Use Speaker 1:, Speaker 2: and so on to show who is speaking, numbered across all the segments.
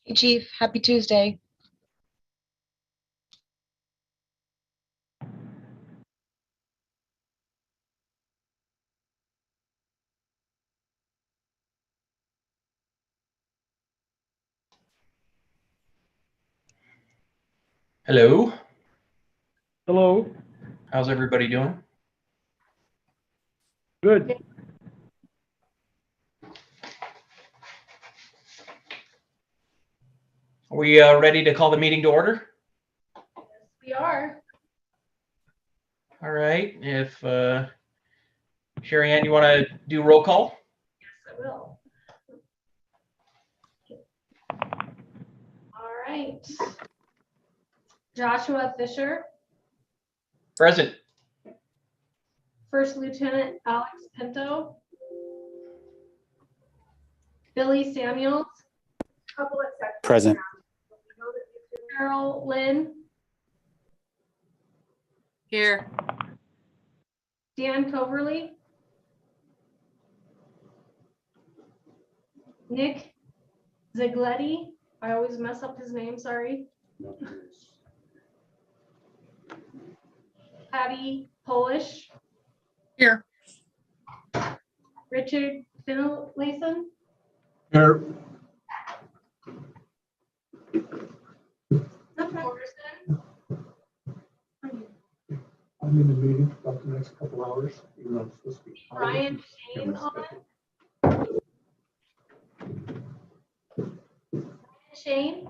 Speaker 1: Hey, Chief. Happy Tuesday.
Speaker 2: Hello.
Speaker 3: Hello.
Speaker 2: How's everybody doing?
Speaker 3: Good.
Speaker 2: Are we ready to call the meeting to order?
Speaker 4: Yes, we are.
Speaker 2: All right. If Sherry Ann, you want to do roll call?
Speaker 4: Yes, I will. All right. Joshua Fisher,
Speaker 2: Present.
Speaker 4: First Lieutenant Alex Pinto, Billy Samuels,
Speaker 5: Present.
Speaker 4: Carol Lynn,
Speaker 6: Here.
Speaker 4: Dan Coverly, Nick Zigletti. I always mess up his name, sorry. Patty Polish,
Speaker 6: Here.
Speaker 4: Richard Finlayson,
Speaker 3: Here.
Speaker 4: Morrison,
Speaker 3: I'm in the meeting for about the next couple hours. Even though I'm supposed to be out.
Speaker 4: Brian Shane on. Shane.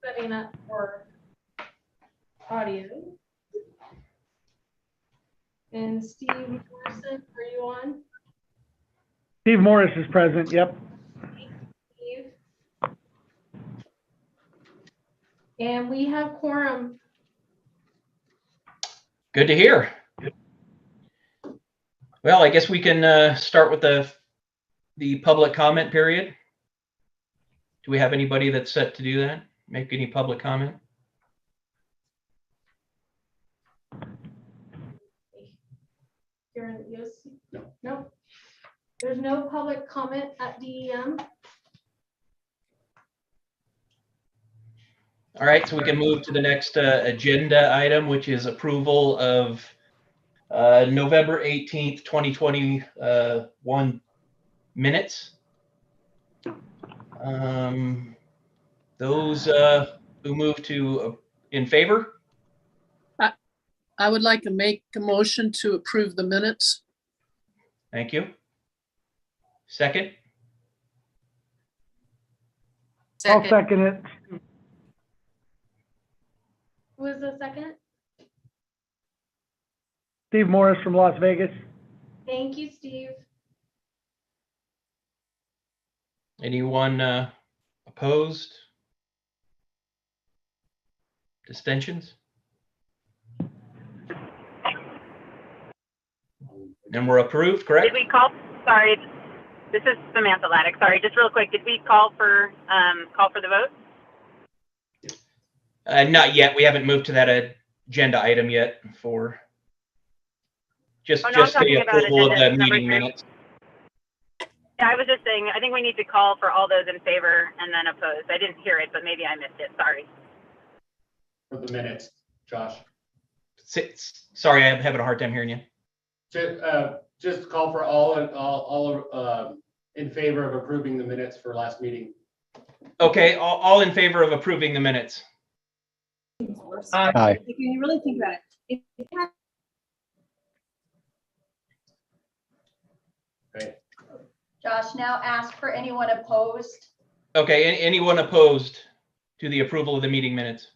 Speaker 4: Setting up for audio. And Steve Morrison, are you on?
Speaker 3: Steve Morris is present. Yep.
Speaker 4: Steve. And we have quorum.
Speaker 2: Good to hear. Well, I guess we can start with the public comment period. Do we have anybody that's set to do that? Make any public comment?
Speaker 4: Yes. No. There's no public comment at DEM.
Speaker 2: All right, so we can move to the next agenda item, which is approval of November 18th, 2021 minutes. Those who move to in favor?
Speaker 6: I would like to make a motion to approve the minutes.
Speaker 2: Thank you. Second?
Speaker 3: I'll second it.
Speaker 4: Who is the second?
Speaker 3: Steve Morris from Las Vegas.
Speaker 4: Thank you, Steve.
Speaker 2: Anyone opposed? Abstentions? And we're approved, correct?
Speaker 7: Did we call? Sorry, this is Samantha Laddick. Sorry, just real quick. Did we call for the vote?
Speaker 2: Not yet. We haven't moved to that agenda item yet for just
Speaker 7: I'm talking
Speaker 2: the
Speaker 7: about
Speaker 2: approval of the
Speaker 7: agenda number
Speaker 2: meeting
Speaker 7: 3.
Speaker 2: minutes.
Speaker 7: Yeah, I was just saying, I think we need to call for all those in favor and then opposed. I didn't hear it, but maybe I missed it. Sorry.
Speaker 8: For the minutes, Josh.
Speaker 2: Sorry, I'm having a hard time hearing you.
Speaker 8: Just call for all in favor of approving the minutes for last meeting.
Speaker 2: Okay, all in favor of approving the minutes.
Speaker 5: Aye.
Speaker 9: If you really think about it.
Speaker 8: Okay.
Speaker 9: Josh, now ask for anyone opposed.
Speaker 2: Okay, anyone opposed to the approval of the meeting minutes?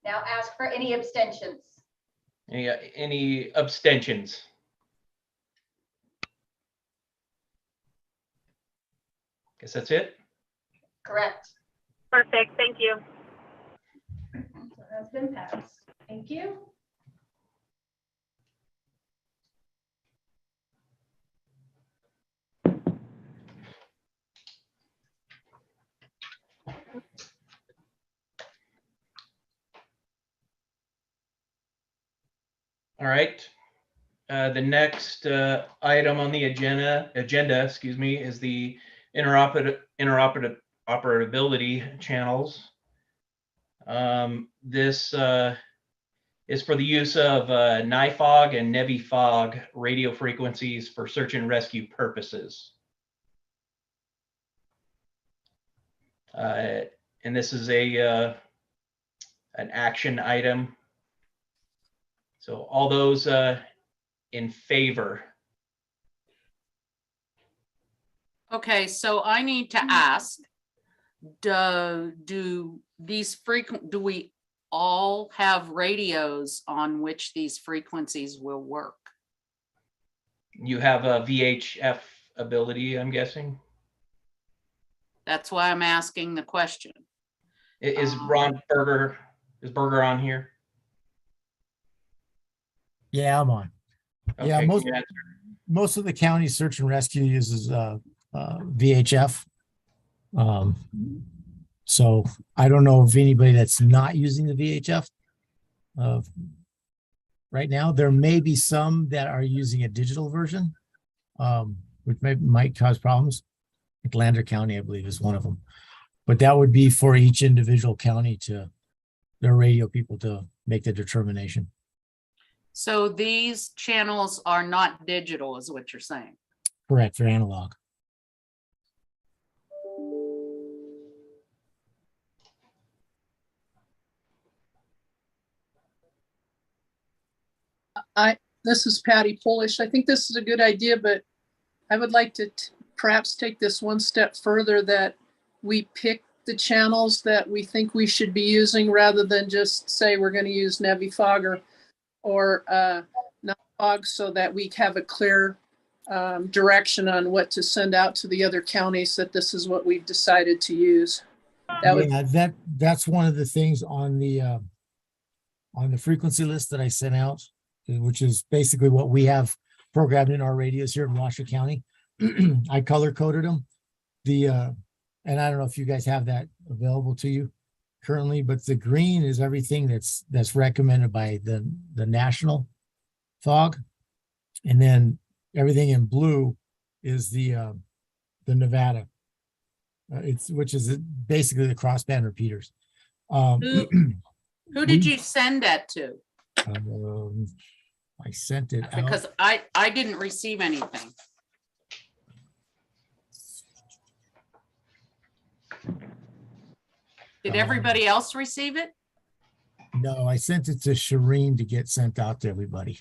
Speaker 9: Now ask for any abstentions.
Speaker 2: Any abstentions? Guess that's it.
Speaker 9: Correct.
Speaker 7: Perfect. Thank you.
Speaker 4: So that's been passed. Thank you.
Speaker 2: All right. The next item on the agenda, excuse me, is the interoperability channels. This is for the use of NIFOG and NEVI-FOG radio frequencies for search and rescue purposes. And this is an action item. So all those in favor?
Speaker 6: Okay, so I need to ask, do we all have radios on which these frequencies will work?
Speaker 2: You have a VHF ability, I'm guessing.
Speaker 6: That's why I'm asking the question.
Speaker 2: Is Berger on here?
Speaker 1: Yeah, I'm on.
Speaker 2: Okay,
Speaker 1: Yeah,
Speaker 2: can you answer?
Speaker 1: most of the county search and rescue uses VHF. So I don't know of anybody that's not using the VHF right now. There may be some that are using a digital version, which might cause problems. Like Lander County, I believe, is one of them. But that would be for each individual county their radio people to make the determination.
Speaker 6: So these channels are not digital, is what you're saying?
Speaker 1: Correct, they're analog.
Speaker 6: This is Patty Polish. I think this is a good idea, but I would like to perhaps take this one step further, that we pick the channels that we think we should be using rather than just say we're going to use NEVI-FOG or NIFOG, so that we have a clear direction on what to send out to the other counties, that this is what we've decided to use.
Speaker 1: That's one of the things on the frequency list that I sent out, which is basically what we have programmed in our radios here in Washoe County. I color coded them. And I don't know if you guys have that available to you currently, but the green is everything that's recommended by the national FOG, and then everything in blue is the Nevada. Which is basically the crossband repeaters.
Speaker 6: Who did you send that to?
Speaker 1: I sent it
Speaker 6: because
Speaker 1: out.
Speaker 6: I didn't receive anything. Did everybody else receive it?
Speaker 1: No, I sent it to Shireen to get sent out to everybody.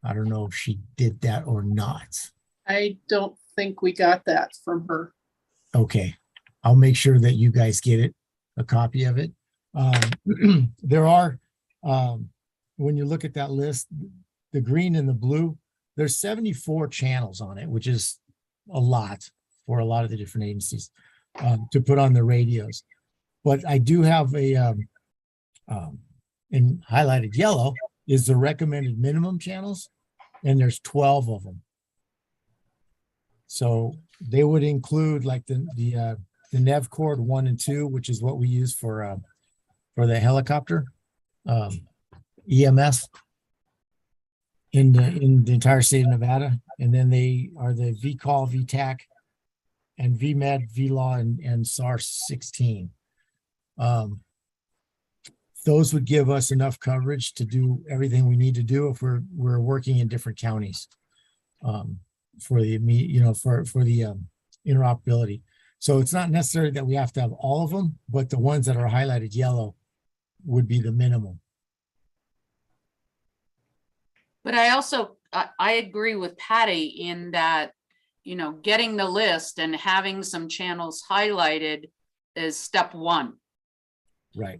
Speaker 1: I don't know if she did that or not.
Speaker 6: I don't think we got that from her.
Speaker 1: Okay, I'll make sure that you guys get it, a copy of it. There are, when you look at that list, the green and the blue, there's 74 channels on it, which is a lot for a lot of the different agencies to put on the radios. But I do have in highlighted yellow is the recommended minimum channels, and there's 12 of them. So they would include like the NEV cord 1 and 2, which is what we use for the helicopter EMS in the entire state of Nevada, and then they are the VCall, VTAC, and VMed, VLAW, and SAR 16. Those would give us enough coverage to do everything we need to do if we're working in different counties. For the interoperability. So it's not necessary that we have to have all of them, but the ones that are highlighted yellow would be the minimum.
Speaker 6: But I also, I agree with Patty in that, getting the list and having some channels highlighted is step one.
Speaker 1: Right.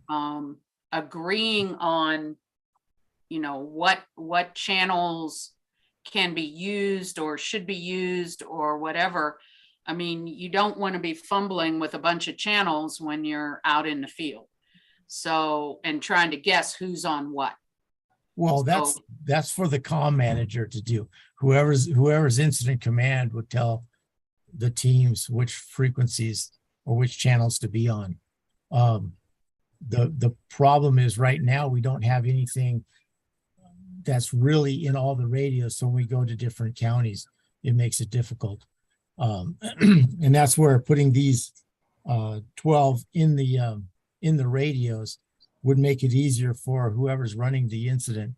Speaker 6: Agreeing on, what channels can be used or should be used or whatever. I mean, you don't want to be fumbling with a bunch of channels when you're out in the field. So, and trying to guess who's on what.
Speaker 1: Well, that's for the comm manager to do. Whoever's incident command would tell the teams which frequencies or which channels to be on. The problem is right now we don't have anything that's really in all the radios. So when we go to different counties, it makes it difficult. And that's where putting these 12 in the radios would make it easier for whoever's running the incident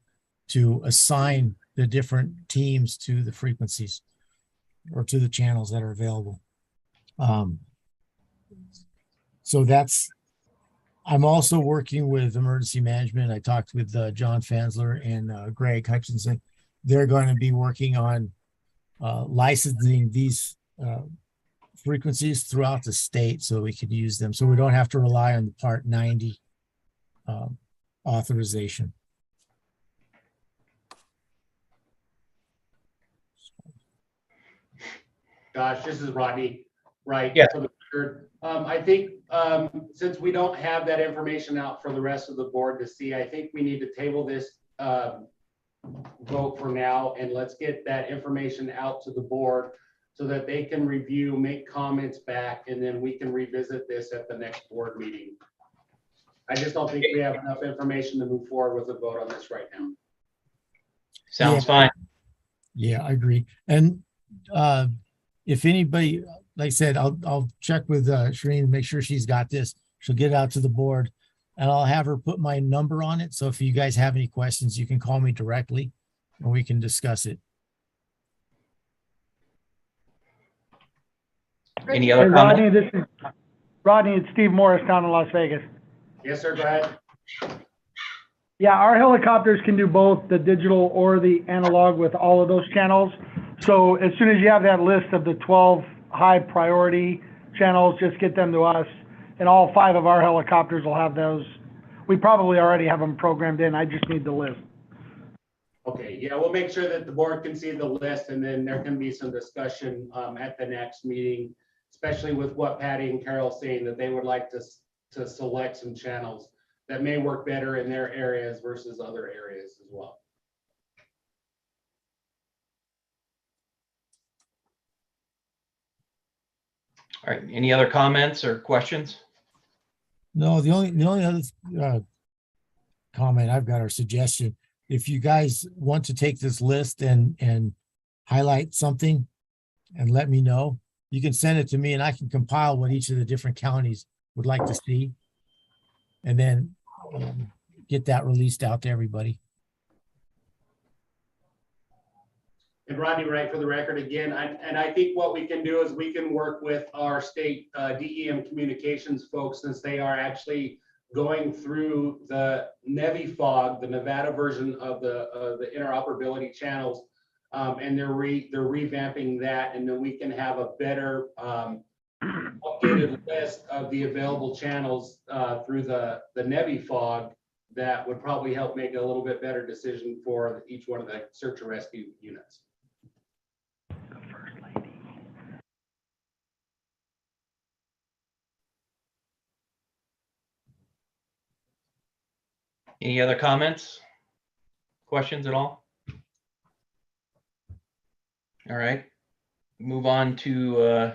Speaker 1: to assign the different teams to the frequencies or to the channels that are available. So I'm also working with emergency management. I talked with John Fansler and Greg Hutchinson. They're going to be working on licensing these frequencies throughout the state so we could use them. So we don't have to rely on the Part 90 authorization.
Speaker 8: Josh, this is Rodney. Right.
Speaker 2: Yeah.
Speaker 8: For the record. I think since we don't have that information out for the rest of the board to see, I think we need to table this vote for now, and let's get that information out to the board so that they can review, make comments back, and then we can revisit this at the next board meeting. I just don't think we have enough information to move forward with a vote on this right now.
Speaker 2: Sounds fine.
Speaker 1: Yeah, I agree. And if anybody, like I said, I'll check with Shereen and make sure she's got this. She'll get it out to the board, and I'll have her put my number on it. So if you guys have any questions, you can call me directly and we can discuss it.
Speaker 2: Any other
Speaker 10: Rodney,
Speaker 2: comments?
Speaker 10: this is Rodney. It's Steve Morris down in Las Vegas.
Speaker 8: Yes, sir. Go ahead.
Speaker 10: Yeah, our helicopters can do both the digital or the analog with all of those channels. So as soon as you have that list of the 12 high priority channels, just get them to us, and all 5 of our helicopters will have those. We probably already have them programmed in. I just need the list.
Speaker 8: Okay, yeah, we'll make sure that the board can see the list, and then there can be some discussion at the next meeting, especially with what Patty and Carol's saying, that they would like to select some channels that may work better in their areas versus other areas as well.
Speaker 2: All right, any other comments or questions?
Speaker 1: No, the only other comment I've got or suggestion, if you guys want to take this list and highlight something and let me know, you can send it to me and I can compile what each of the different counties would like to see, and then get that released out to everybody.
Speaker 8: And Rodney, right, for the record again, I think what we can do is we can work with our state DEM communications folks, since they are actually going through the NEVI fog, the Nevada version of the interoperability channels, and they're revamping that, and then we can have a better updated list of the available channels through the NEVI fog that would probably help make a little bit better decision for each one of the search and rescue units.
Speaker 2: Any other comments? Questions at all? All right, move on to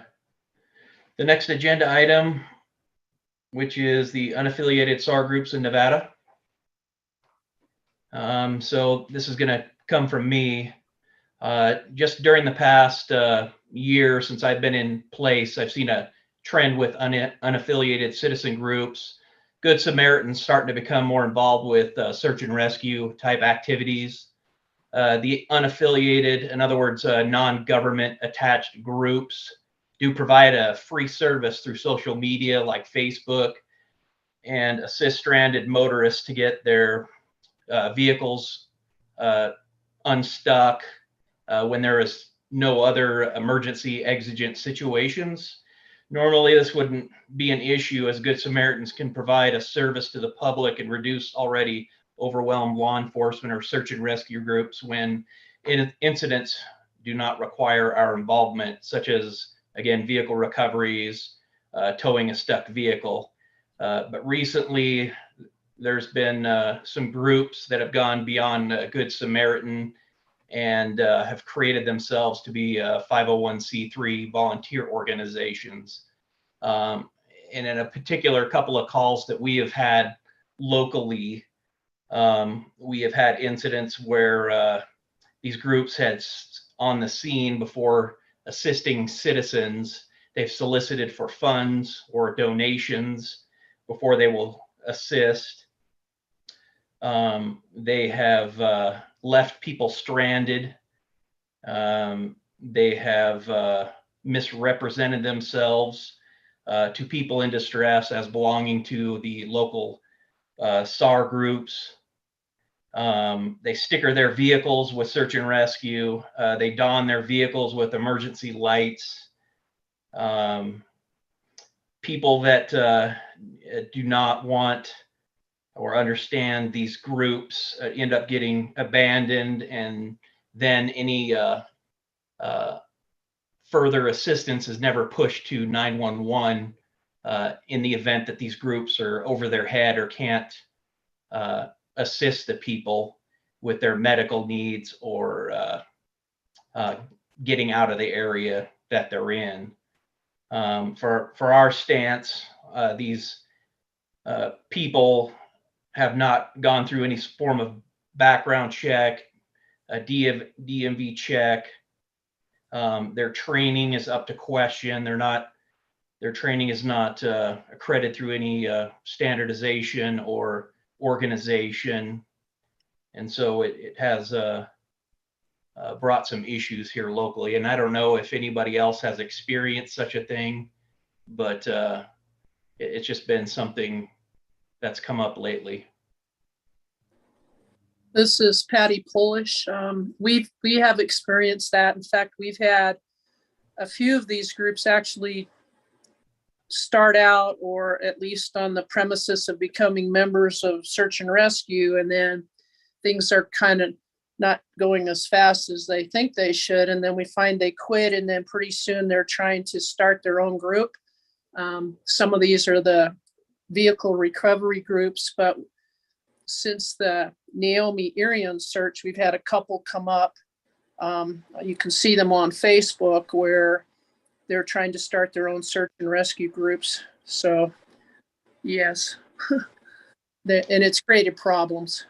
Speaker 2: the next agenda item, which is the unaffiliated SAR groups in Nevada. So this is going to come from me. Just during the past year since I've been in place, I've seen a trend with unaffiliated citizen groups, Good Samaritans starting to become more involved with search and rescue type activities. The unaffiliated, in other words, non-government attached groups do provide a free service through social media like Facebook and assist stranded motorists to get their vehicles unstuck when there is no other emergency exigent situations. Normally, this wouldn't be an issue, as Good Samaritans can provide a service to the public and reduce already overwhelmed law enforcement or search and rescue groups when incidents do not require our involvement, such as, again, vehicle recoveries, towing a stuck vehicle. But recently, there's been some groups that have gone beyond Good Samaritan and have created themselves to be 501c3 volunteer organizations. And in a particular couple of calls that we have had locally, We have had incidents where these groups had on the scene before assisting citizens. They've solicited for funds or donations before they will assist. They have left people stranded. They have misrepresented themselves to people in distress as belonging to the local SAR groups. They sticker their vehicles with search and rescue. They don their vehicles with emergency lights. People that do not want or understand these groups end up getting abandoned, and then any further assistance is never pushed to 911 in the event that these groups are over their head or can't assist the people with their medical needs or getting out of the area that they're in. For our stance, these people have not gone through any form of background check, a DMV check. Their training is up to question. Their training is not accredited through any standardization or organization. And so it has brought some issues here locally. And I don't know if anybody else has experienced such a thing, but it's just been something that's come up lately.
Speaker 6: This is Patty Polish. We have experienced that. In fact, we've had a few of these groups actually start out, or at least on the premises of becoming members of search and rescue, and then things are kind of not going as fast as they think they should, and then we find they quit, and then pretty soon they're trying to start their own group. Some of these are the vehicle recovery groups, but since the Naomi Irion search, we've had a couple come up. You can see them on Facebook where they're trying to start their own search and rescue groups. So yes, and it's created problems.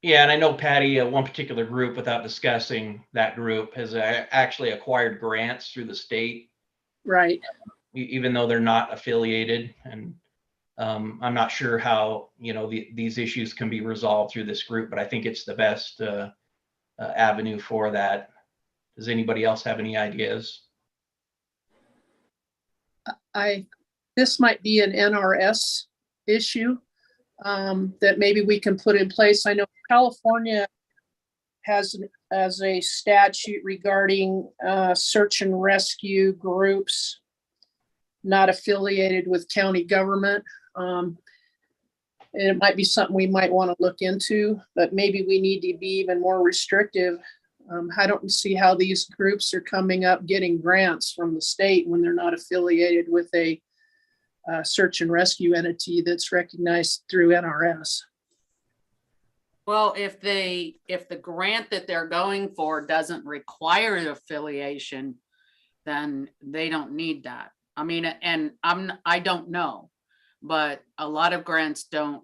Speaker 2: Yeah, and I know, Patty, one particular group, without discussing that group, has actually acquired grants through the state.
Speaker 6: Right.
Speaker 2: Even though they're not affiliated. And I'm not sure how, these issues can be resolved through this group, but I think it's the best avenue for that. Does anybody else have any ideas?
Speaker 6: This might be an NRS issue that maybe we can put in place. I know California has a statute regarding search and rescue groups not affiliated with county government. And it might be something we might want to look into, but maybe we need to be even more restrictive. I don't see how these groups are coming up getting grants from the state when they're not affiliated with a search and rescue entity that's recognized through NRS.
Speaker 11: Well, if the grant that they're going for doesn't require affiliation, then they don't need that. I mean, and I don't know, but a lot of grants don't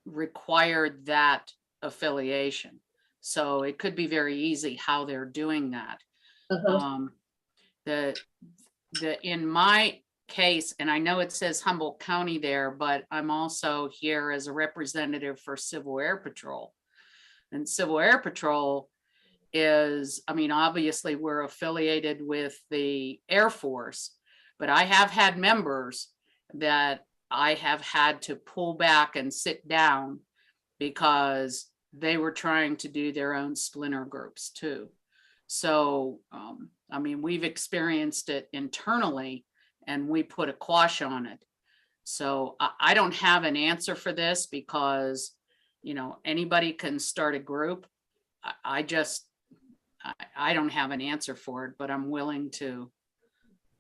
Speaker 11: require that affiliation. So it could be very easy how they're doing that. In my case, and I know it says Humboldt County there, but I'm also here as a representative for Civil Air Patrol. And Civil Air Patrol is, I mean, obviously we're affiliated with the Air Force, but I have had members that I have had to pull back and sit down because they were trying to do their own splinter groups too. So, I mean, we've experienced it internally and we put a quash on it. So I don't have an answer for this because, anybody can start a group. I don't have an answer for it, but I'm willing to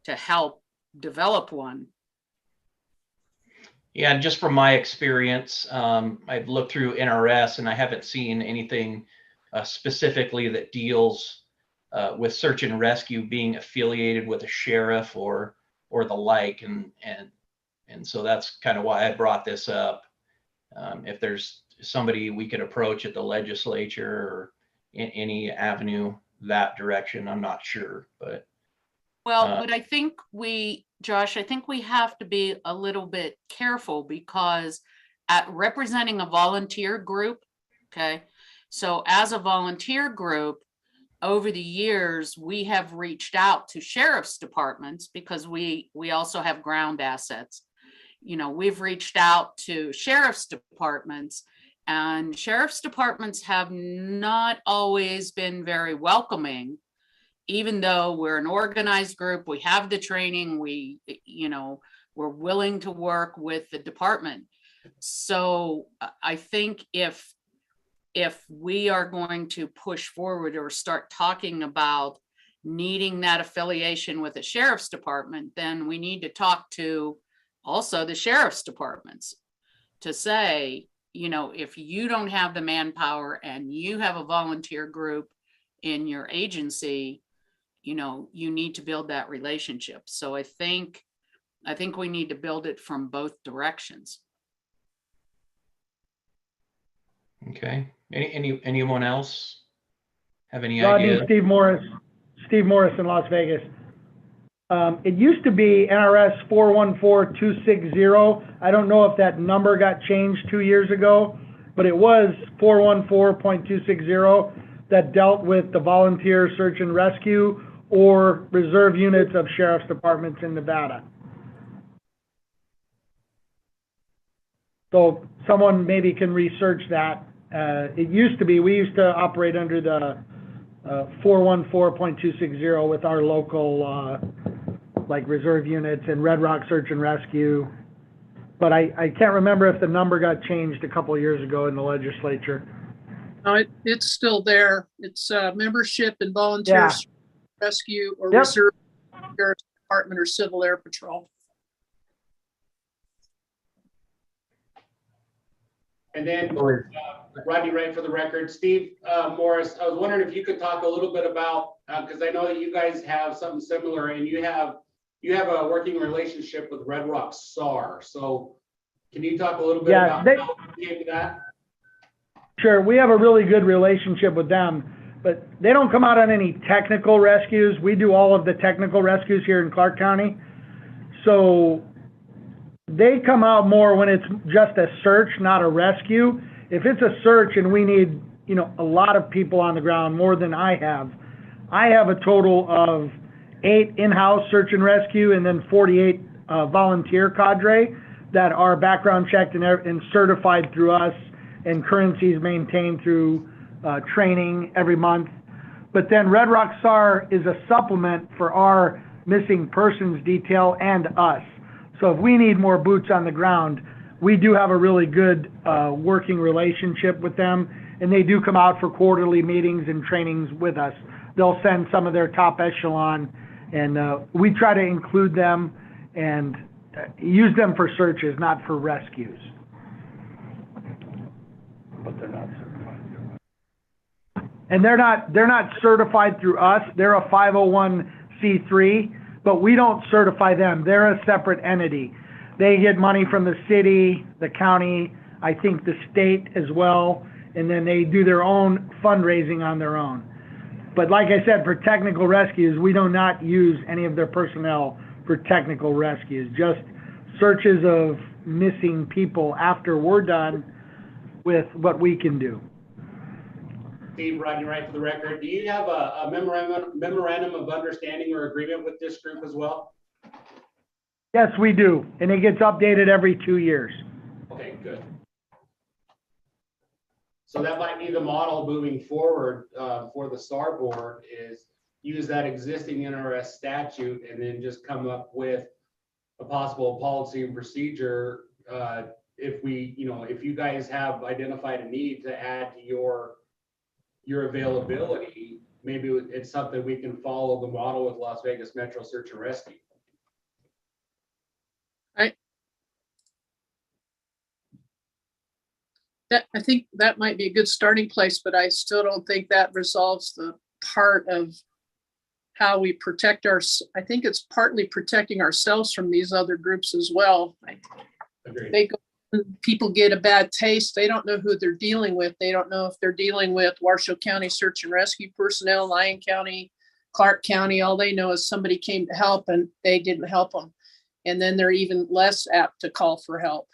Speaker 11: help develop one.
Speaker 2: Yeah, just from my experience, I've looked through NRS and I haven't seen anything specifically that deals with search and rescue being affiliated with a sheriff or the like, and so that's kind of why I brought this up. If there's somebody we could approach at the legislature or in any avenue that direction. I'm not sure, but
Speaker 11: Well, but I think Josh, I think we have to be a little bit careful because at representing a volunteer group, okay? So as a volunteer group, over the years, we have reached out to sheriff's departments because we also have ground assets. You know, we've reached out to sheriff's departments, and sheriff's departments have not always been very welcoming. Even though we're an organized group, we have the training, we're willing to work with the department. So I think if we are going to push forward or start talking about needing that affiliation with the sheriff's department, then we need to talk to also the sheriff's departments to say, if you don't have the manpower and you have a volunteer group in your agency, you need to build that relationship. So I think we need to build it from both directions.
Speaker 2: okay. Anyone else have any
Speaker 10: Rodney,
Speaker 2: ideas?
Speaker 10: Steve Morris in Las Vegas. It used to be NRS 414260. I don't know if that number got changed 2 years ago, but it was 414.260 that dealt with the volunteer search and rescue or reserve units of sheriff's departments in Nevada. So someone maybe can research that. It used to be, we used to operate under the 414.260 with our local like reserve units and Red Rock Search and Rescue. But I can't remember if the number got changed a couple of years ago in the legislature.
Speaker 6: No, it's still there. It's membership in volunteer rescue or reserve sheriff's department or civil air patrol.
Speaker 8: And then Rodney Wright for the record, Steve Morris, I was wondering if you could talk a little bit about, because I know that you guys have something similar and you have a working relationship with Red Rock SAR. So can you talk a little bit about how you came to that?
Speaker 10: Sure, we have a really good relationship with them, but they don't come out on any technical rescues. We do all of the technical rescues here in Clark County. So they come out more when it's just a search, not a rescue. If it's a search and we need, a lot of people on the ground, more than I have a total of 8 in-house search and rescue and then 48 volunteer cadre that are background checked and certified through us, and currencies maintained through training every month. But then Red Rock SAR is a supplement for our missing persons detail and us. So if we need more boots on the ground, we do have a really good working relationship with them, and they do come out for quarterly meetings and trainings with us. They'll send some of their top echelon, and we try to include them and use them for searches, not for rescues. But they're not certified through us. And they're not certified through us. They're a 501c3, but we don't certify them. They're a separate entity. They get money from the city, the county, I think the state as well, and then they do their own fundraising on their own. But like I said, for technical rescues, we do not use any of their personnel for technical rescues, just searches of missing people after we're done with what we can do.
Speaker 8: Steve, Rodney Wright for the record, do you have a memorandum of understanding or agreement with this group as well?
Speaker 10: Yes, we do, and it gets updated every 2 years.
Speaker 8: Okay, good. So that might be the model moving forward for the SAR board, is use that existing NRS statute and then just come up with a possible policy and procedure. If you guys have identified a need to add to your availability, maybe it's something we can follow the model with Las Vegas Metro Search and Rescue.
Speaker 6: I think that might be a good starting place, but I still don't think that resolves the part of how we protect I think it's partly protecting ourselves from these other groups as well.
Speaker 8: Agreed.
Speaker 6: They go people get a bad taste. They don't know who they're dealing with. They don't know if they're dealing with Washoe County Search and Rescue personnel, Lyon County, Clark County. All they know is somebody came to help and they didn't help them. And then they're even less apt to call for help.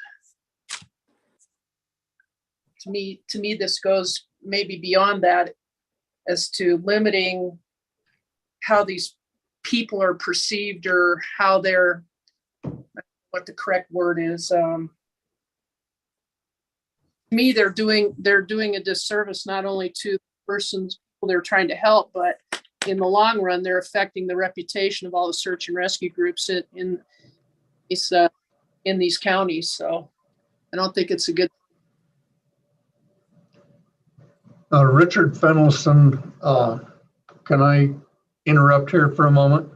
Speaker 6: To me, this goes maybe beyond that as to limiting how these people are perceived or how they're, what the correct word is. To me, they're doing a disservice not only to the persons they're trying to help, but in the long run, they're affecting the reputation of all the search and rescue groups in these counties. So I don't think it's a good.
Speaker 3: Richard Fennelson, can I interrupt here for a moment?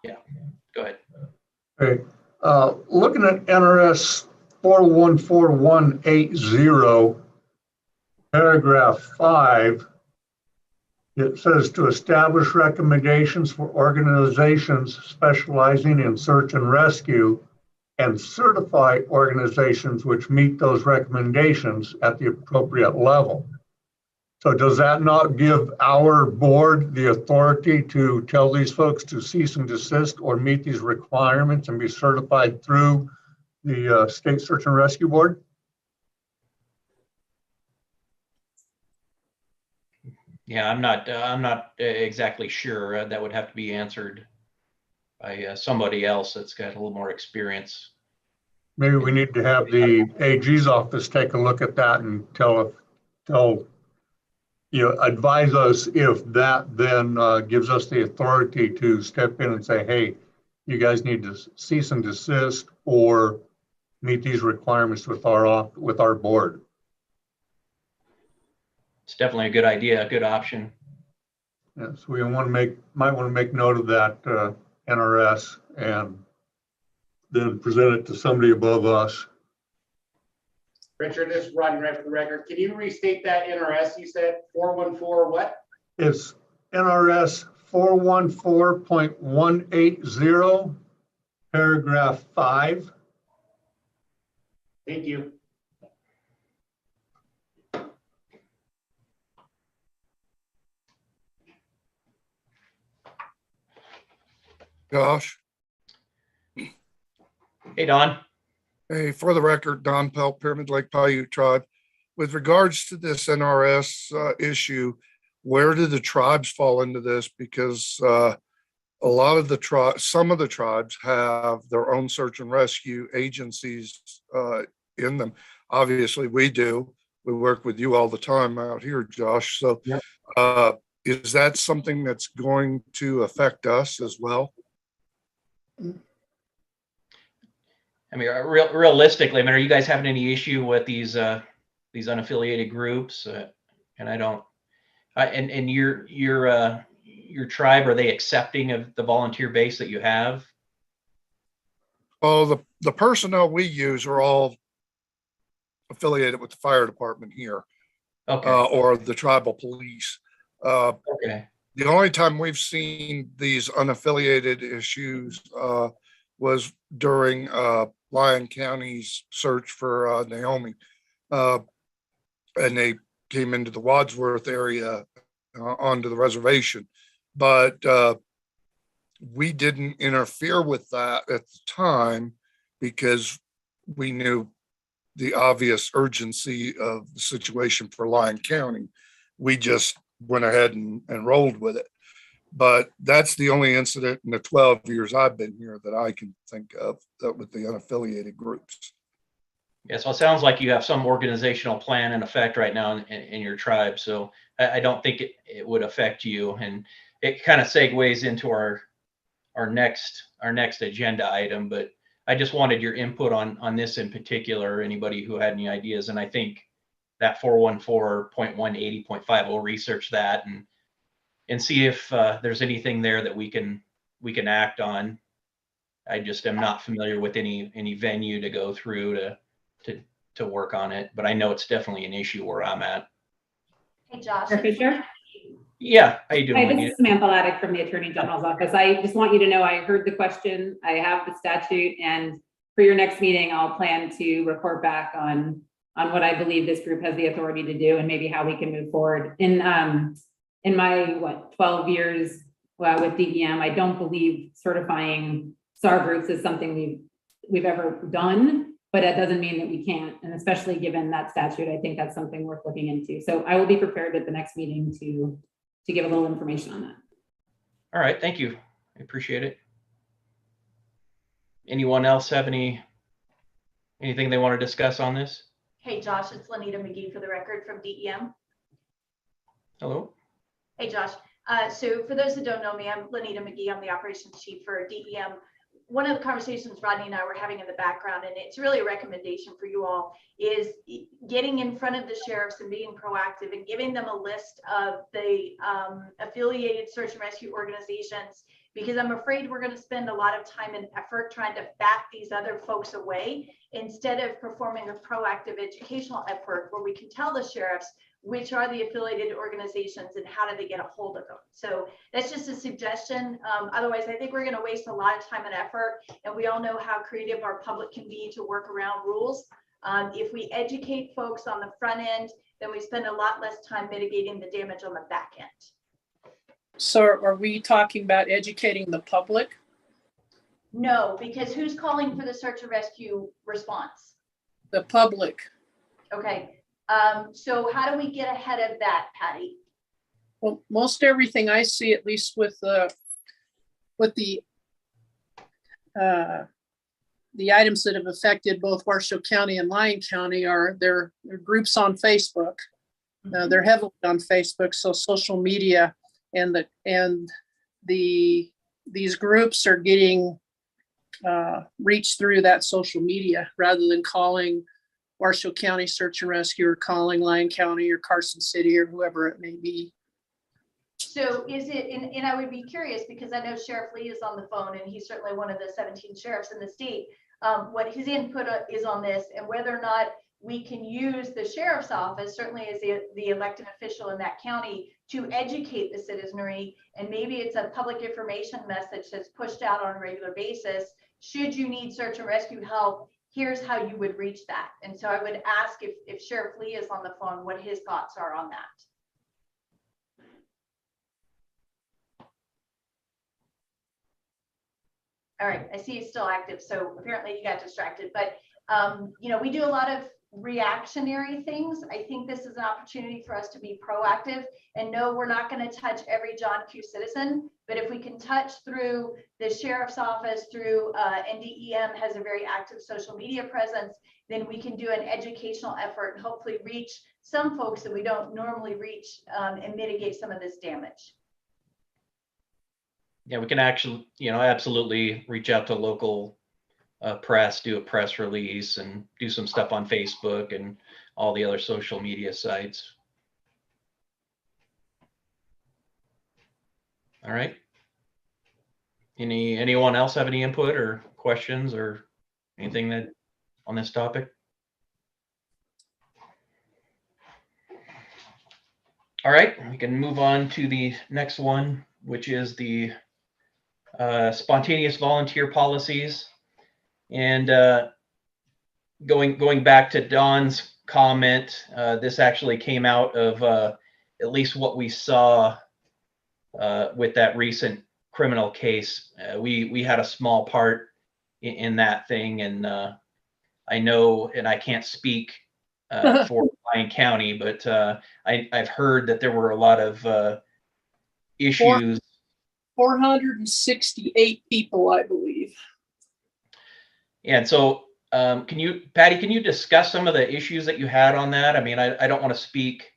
Speaker 2: Yeah, go ahead.
Speaker 3: Okay, looking at NRS 414180, paragraph 5, it says to establish recommendations for organizations specializing in search and rescue and certify organizations which meet those recommendations at the appropriate level. So does that not give our board the authority to tell these folks to cease and desist or meet these requirements and be certified through the State Search and Rescue Board?
Speaker 2: Yeah, I'm not exactly sure. That would have to be answered by somebody else that's got a little more experience.
Speaker 3: Maybe we need to have the AG's office take a look at that and advise us if that then gives us the authority to step in and say, hey, you guys need to cease and desist or meet these requirements with our board.
Speaker 2: It's definitely a good idea, a good option.
Speaker 3: Yes, we might want to make note of that NRS and then present it to somebody above us.
Speaker 8: Richard, this is Rodney Wright for the record. Can you restate that NRS you said? 414 what?
Speaker 3: It's NRS 414.180, paragraph 5.
Speaker 8: Thank you.
Speaker 12: Josh.
Speaker 2: Hey, Don.
Speaker 12: Hey, for the record, Don Pelt, Pyramid Lake Paiute Tribe. With regards to this NRS issue, where do the tribes fall into this? Because a lot of the some of the tribes have their own search and rescue agencies in them. Obviously, we do. We work with you all the time out here, Josh. So
Speaker 2: yep.
Speaker 12: Is that something that's going to affect us as well?
Speaker 2: I mean, realistically, I mean, are you guys having any issue with these unaffiliated groups? And I don't. And your tribe, are they accepting of the volunteer base that you have?
Speaker 12: Oh, the personnel we use are all affiliated with the fire department here,
Speaker 2: okay,
Speaker 12: or the tribal police.
Speaker 2: Okay.
Speaker 12: The only time we've seen these unaffiliated issues was during Lyon County's search for Naomi, and they came into the Wadsworth area onto the reservation, but we didn't interfere with that at the time because we knew the obvious urgency of the situation for Lyon County. We just went ahead and rolled with it. But that's the only incident in the 12 years I've been here that I can think of with the unaffiliated groups.
Speaker 2: Yeah, so it sounds like you have some organizational plan in effect right now in your tribe. So I don't think it would affect you. And it kind of segues into our next agenda item. But I just wanted your input on this in particular, anybody who had any ideas. And I think that 414.180.5, we'll research that and see if there's anything there that we can act on. I just am not familiar with any venue to go through to work on it, but I know it's definitely an issue where I'm at.
Speaker 9: Hey, Josh.
Speaker 13: Fisher?
Speaker 2: Yeah, how you doing?
Speaker 13: Hi, this is Samantha Laddick from the Attorney General's office. I just want you to know I heard the question. I have the statute, and for your next meeting, I'll plan to report back on what I believe this group has the authority to do and maybe how we can move forward. In my 12 years with DEM, I don't believe certifying SAR groups is something we've ever done, but that doesn't mean that we can't. And especially given that statute, I think that's something worth looking into. So I will be prepared at the next meeting to give a little information on that.
Speaker 2: All right, thank you. I appreciate it. Anyone else have anything they want to discuss on this?
Speaker 9: Hey, Josh, it's Lenita McGee for the record from DEM.
Speaker 2: Hello.
Speaker 9: Hey, Josh. So for those that don't know me, I'm Lenita McGee. I'm the operations chief for DEM. One of the conversations Rodney and I were having in the background, and it's really a recommendation for you all, is getting in front of the sheriffs and being proactive and giving them a list of the affiliated search and rescue organizations, because I'm afraid we're going to spend a lot of time and effort trying to bat these other folks away instead of performing a proactive educational effort where we can tell the sheriffs which are the affiliated organizations and how do they get a hold of them. So that's just a suggestion. Otherwise, I think we're going to waste a lot of time and effort, and we all know how creative our public can be to work around rules. If we educate folks on the front end, then we spend a lot less time mitigating the damage on the back end.
Speaker 6: So are we talking about educating the public?
Speaker 9: No, because who's calling for the search and rescue response?
Speaker 6: The public.
Speaker 9: Okay. So how do we get ahead of that, Patty?
Speaker 6: Well, most everything I see, at least with the items that have affected both Washoe County and Lyon County are their groups on Facebook. They're heavily on Facebook, so social media and these groups are getting reached through that social media rather than calling Washoe County Search and Rescue or calling Lyon County or Carson City or whoever it may be.
Speaker 9: So is it, and I would be curious because I know Sheriff Lee is on the phone and he's certainly one of the 17 sheriffs in the state, what his input is on this and whether or not we can use the sheriff's office, certainly as the elected official in that county, to educate the citizenry. And maybe it's a public information message that's pushed out on a regular basis. Should you need search and rescue help, here's how you would reach that. And so I would ask if Sheriff Lee is on the phone, what his thoughts are on that. All right, I see he's still active. So apparently he got distracted, but you know, we do a lot of reactionary things. I think this is an opportunity for us to be proactive and no, we're not going to touch every John Q. citizen, but if we can touch through the sheriff's office, through NDEM has a very active social media presence, then we can do an educational effort and hopefully reach some folks that we don't normally reach and mitigate some of this damage.
Speaker 2: Yeah, we can actually, absolutely reach out to local press, do a press release and do some stuff on Facebook and all the other social media sites. All right. Anyone else have any input or questions or anything that on this topic? All right, we can move on to the next one, which is the spontaneous volunteer policies. And going back to Don's comment, this actually came out of at least what we saw with that recent criminal case. We had a small part in that thing, and I know, and I can't speak for Lyon County, but I've heard that there were a lot of issues.
Speaker 6: 468 people, I believe.
Speaker 2: And so, Patty, can you discuss some of the issues that you had on that? I mean, I don't want to speak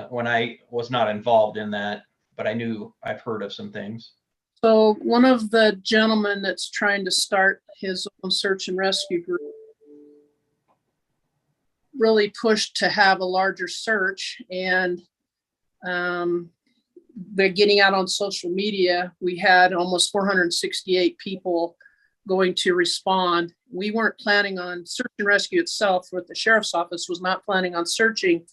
Speaker 2: when I was not involved in that, but I've heard of some things.
Speaker 6: So one of the gentlemen that's trying to start his own search and rescue group really pushed to have a larger search, and they're getting out on social media. We had almost 468 people going to respond. We weren't planning on search and rescue itself with the sheriff's office was not planning on searching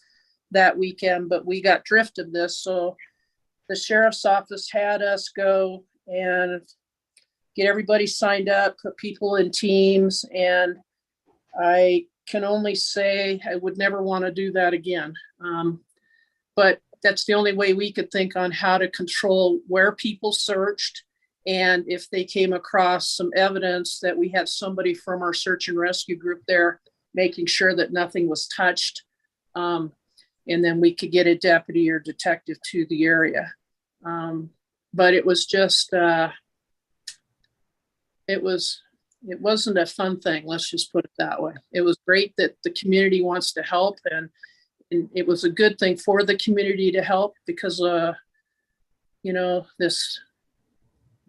Speaker 6: that weekend, but we got drift of this. So the sheriff's office had us go and get everybody signed up, put people in teams, and I can only say I would never want to do that again. But that's the only way we could think on how to control where people searched, and if they came across some evidence that we had somebody from our search and rescue group there, making sure that nothing was touched. And then we could get a deputy or detective to the area. But it was just, it wasn't a fun thing. Let's just put it that way. It was great that the community wants to help, and it was a good thing for the community to help because, you know,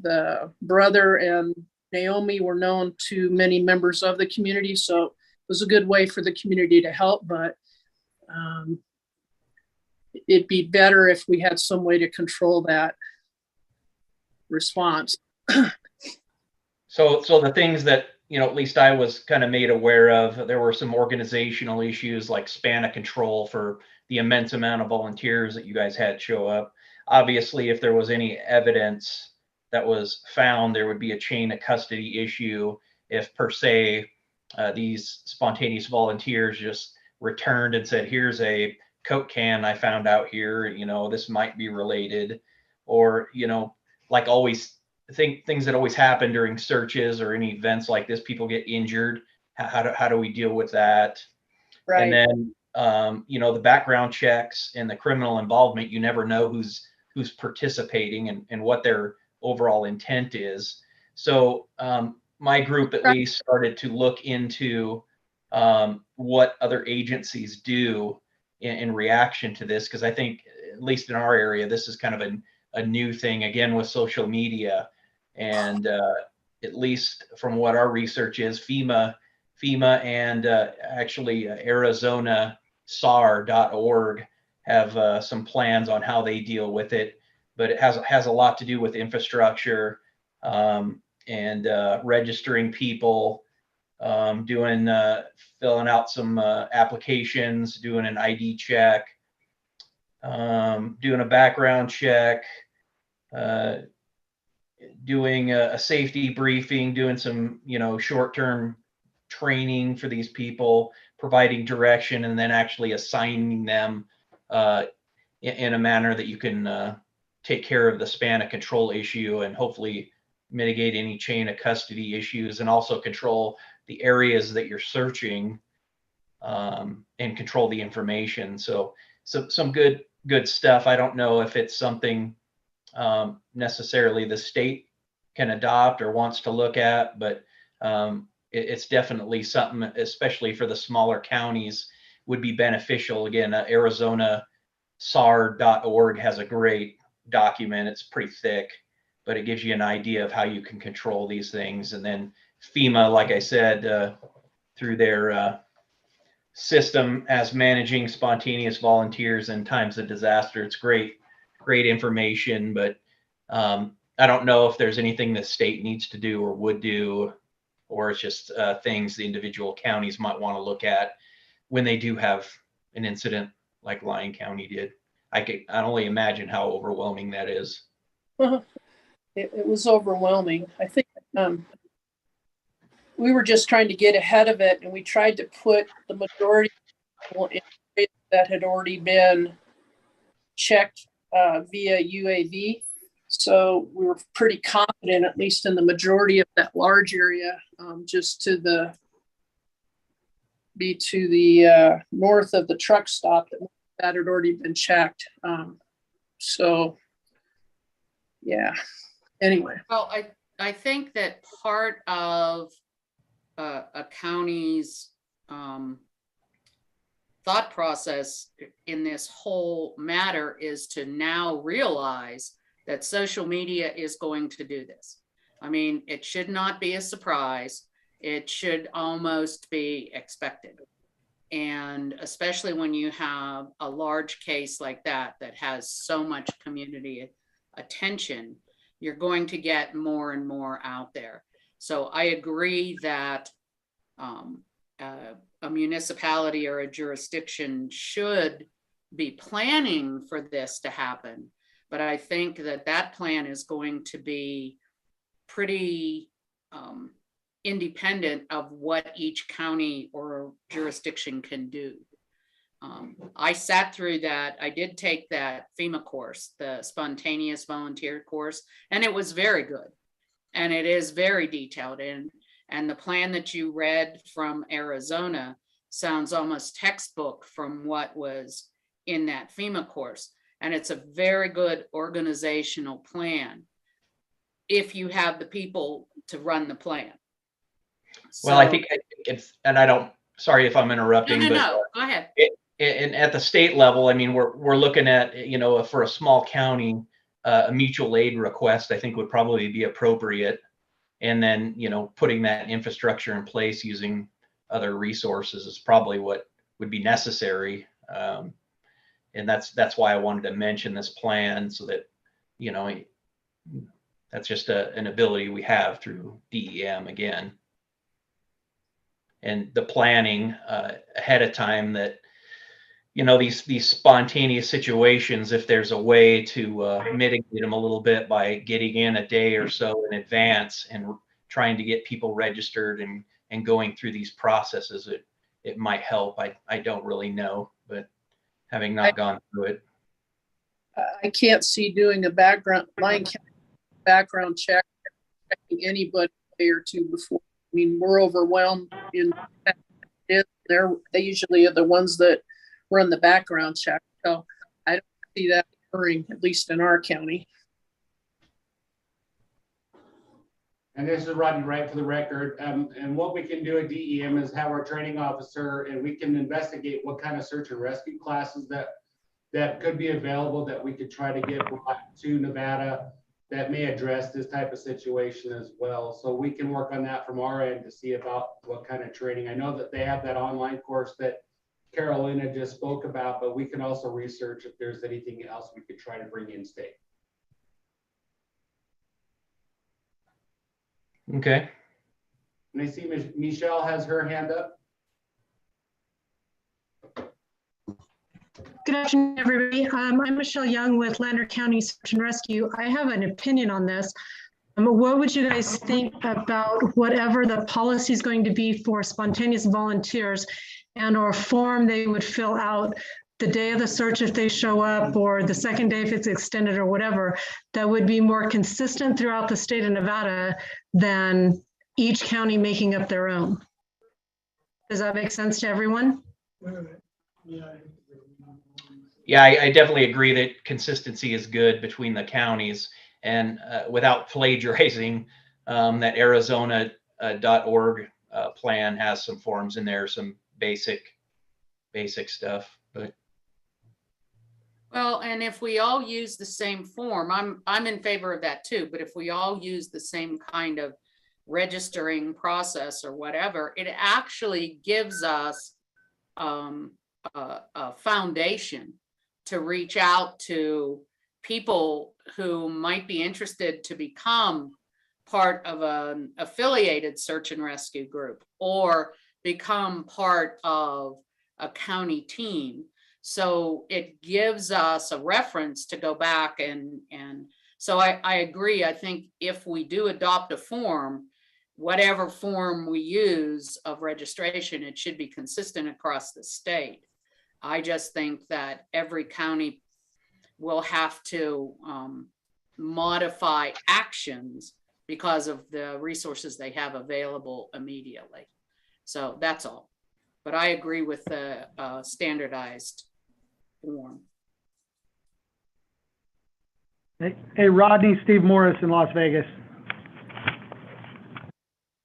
Speaker 6: the brother and Naomi were known to many members of the community. So it was a good way for the community to help, but it'd be better if we had some way to control that response.
Speaker 2: So the things that, you know, at least I was kind of made aware of, there were some organizational issues like span of control for the immense amount of volunteers that you guys had show up. Obviously, if there was any evidence that was found, there would be a chain of custody issue if per se these spontaneous volunteers just returned and said, here's a Coke can I found out here, you know, this might be related, or, you know, like always things that always happen during searches or any events like this, people get injured. How do we deal with that?
Speaker 6: Right.
Speaker 2: And then, you know, the background checks and the criminal involvement, you never know who's participating and what their overall intent is. So my group at least started to look into what other agencies do in reaction to this, because I think, at least in our area, this is kind of a new thing, again, with social media. And at least from what our research is, FEMA and actually Arizona SAR.org have some plans on how they deal with it, but it has a lot to do with infrastructure and registering people, filling out some applications, doing an ID check, doing a background check, doing a safety briefing, doing some, you know, short-term training for these people, providing direction, and then actually assigning them in a manner that you can take care of the span of control issue and hopefully mitigate any chain of custody issues, and also control the areas that you're searching and control the information. So some good stuff. I don't know if it's something necessarily the state can adopt or wants to look at, but it's definitely something, especially for the smaller counties, would be beneficial. Again, Arizona SAR.org has a great document. It's pretty thick, but it gives you an idea of how you can control these things. And then FEMA, like I said, through their system as managing spontaneous volunteers in times of disaster. It's great information, but I don't know if there's anything the state needs to do or would do, or it's just things the individual counties might want to look at when they do have an incident like Lyon County did. I can only imagine how overwhelming that is.
Speaker 6: It was overwhelming. I think we were just trying to get ahead of it, and we tried to put the majority of people in areas that had already been checked via UAV. So we were pretty confident, at least in the majority of that large area, just to the north of the truck stop that had already been checked. So yeah, anyway.
Speaker 11: Well, I think that part of a county's thought process in this whole matter is to now realize that social media is going to do this. I mean, it should not be a surprise. It should almost be expected. And especially when you have a large case like that has so much community attention, you're going to get more and more out there. So I agree that a municipality or a jurisdiction should be planning for this to happen. But I think that plan is going to be pretty independent of what each county or jurisdiction can do. I sat through that. I did take that FEMA course, the spontaneous volunteer course, and it was very good. And it is very detailed. And the plan that you read from Arizona sounds almost textbook from what was in that FEMA course. And it's a very good organizational plan if you have the people to run the plan.
Speaker 2: Well, I think it's, and I don't, sorry if I'm interrupting,
Speaker 11: No,
Speaker 2: but
Speaker 11: go ahead.
Speaker 2: and at the state level, I mean, we're looking at, you know, for a small county, a mutual aid request, I think would probably be appropriate. And then, you know, putting that infrastructure in place using other resources is probably what would be necessary. And that's why I wanted to mention this plan, so that, you know, that's just an ability we have through DEM again. And the planning ahead of time, that, you know, these spontaneous situations, if there's a way to mitigate them a little bit by getting in a day or so in advance and trying to get people registered and going through these processes, it might help. I don't really know, but having not gone through it.
Speaker 6: I can't see doing a background check, checking anybody a day or two before. I mean, we're overwhelmed in they usually are the ones that run the background check. So I don't see that occurring, at least in our county.
Speaker 8: And this is Rodney Wright for the record. And what we can do at DEM is have our training officer, and we can investigate what kind of search and rescue classes that could be available, that we could try to get brought to Nevada that may address this type of situation as well. So we can work on that from our end to see about what kind of training. I know that they have that online course that Carolina just spoke about, but we can also research if there's anything else we could try to bring in state.
Speaker 2: Okay.
Speaker 8: And I see Michelle has her hand up.
Speaker 14: Good afternoon, everybody. I'm Michelle Young with Lander County Search and Rescue. I have an opinion on this. What would you guys think about whatever the policy is going to be for spontaneous volunteers, and or form they would fill out the day of the search if they show up, or the second day if it's extended or whatever, that would be more consistent throughout the state of Nevada than each county making up their own? Does that make sense to everyone?
Speaker 2: Yeah, I definitely agree that consistency is good between the counties, and without plagiarizing, that Arizona.org plan has some forms in there, some basic stuff. But
Speaker 11: well, and if we all use the same form, I'm in favor of that too. But if we all use the same kind of registering process or whatever, it actually gives us a foundation to reach out to people who might be interested to become part of an affiliated search and rescue group, or become part of a county team. So it gives us a reference to go back and so I agree. I think if we do adopt a form, whatever form we use of registration, it should be consistent across the state. I just think that every county will have to modify actions because of the resources they have available immediately. So that's all. But I agree with the standardized form.
Speaker 10: Hey, Rodney, Steve Morris in Las Vegas.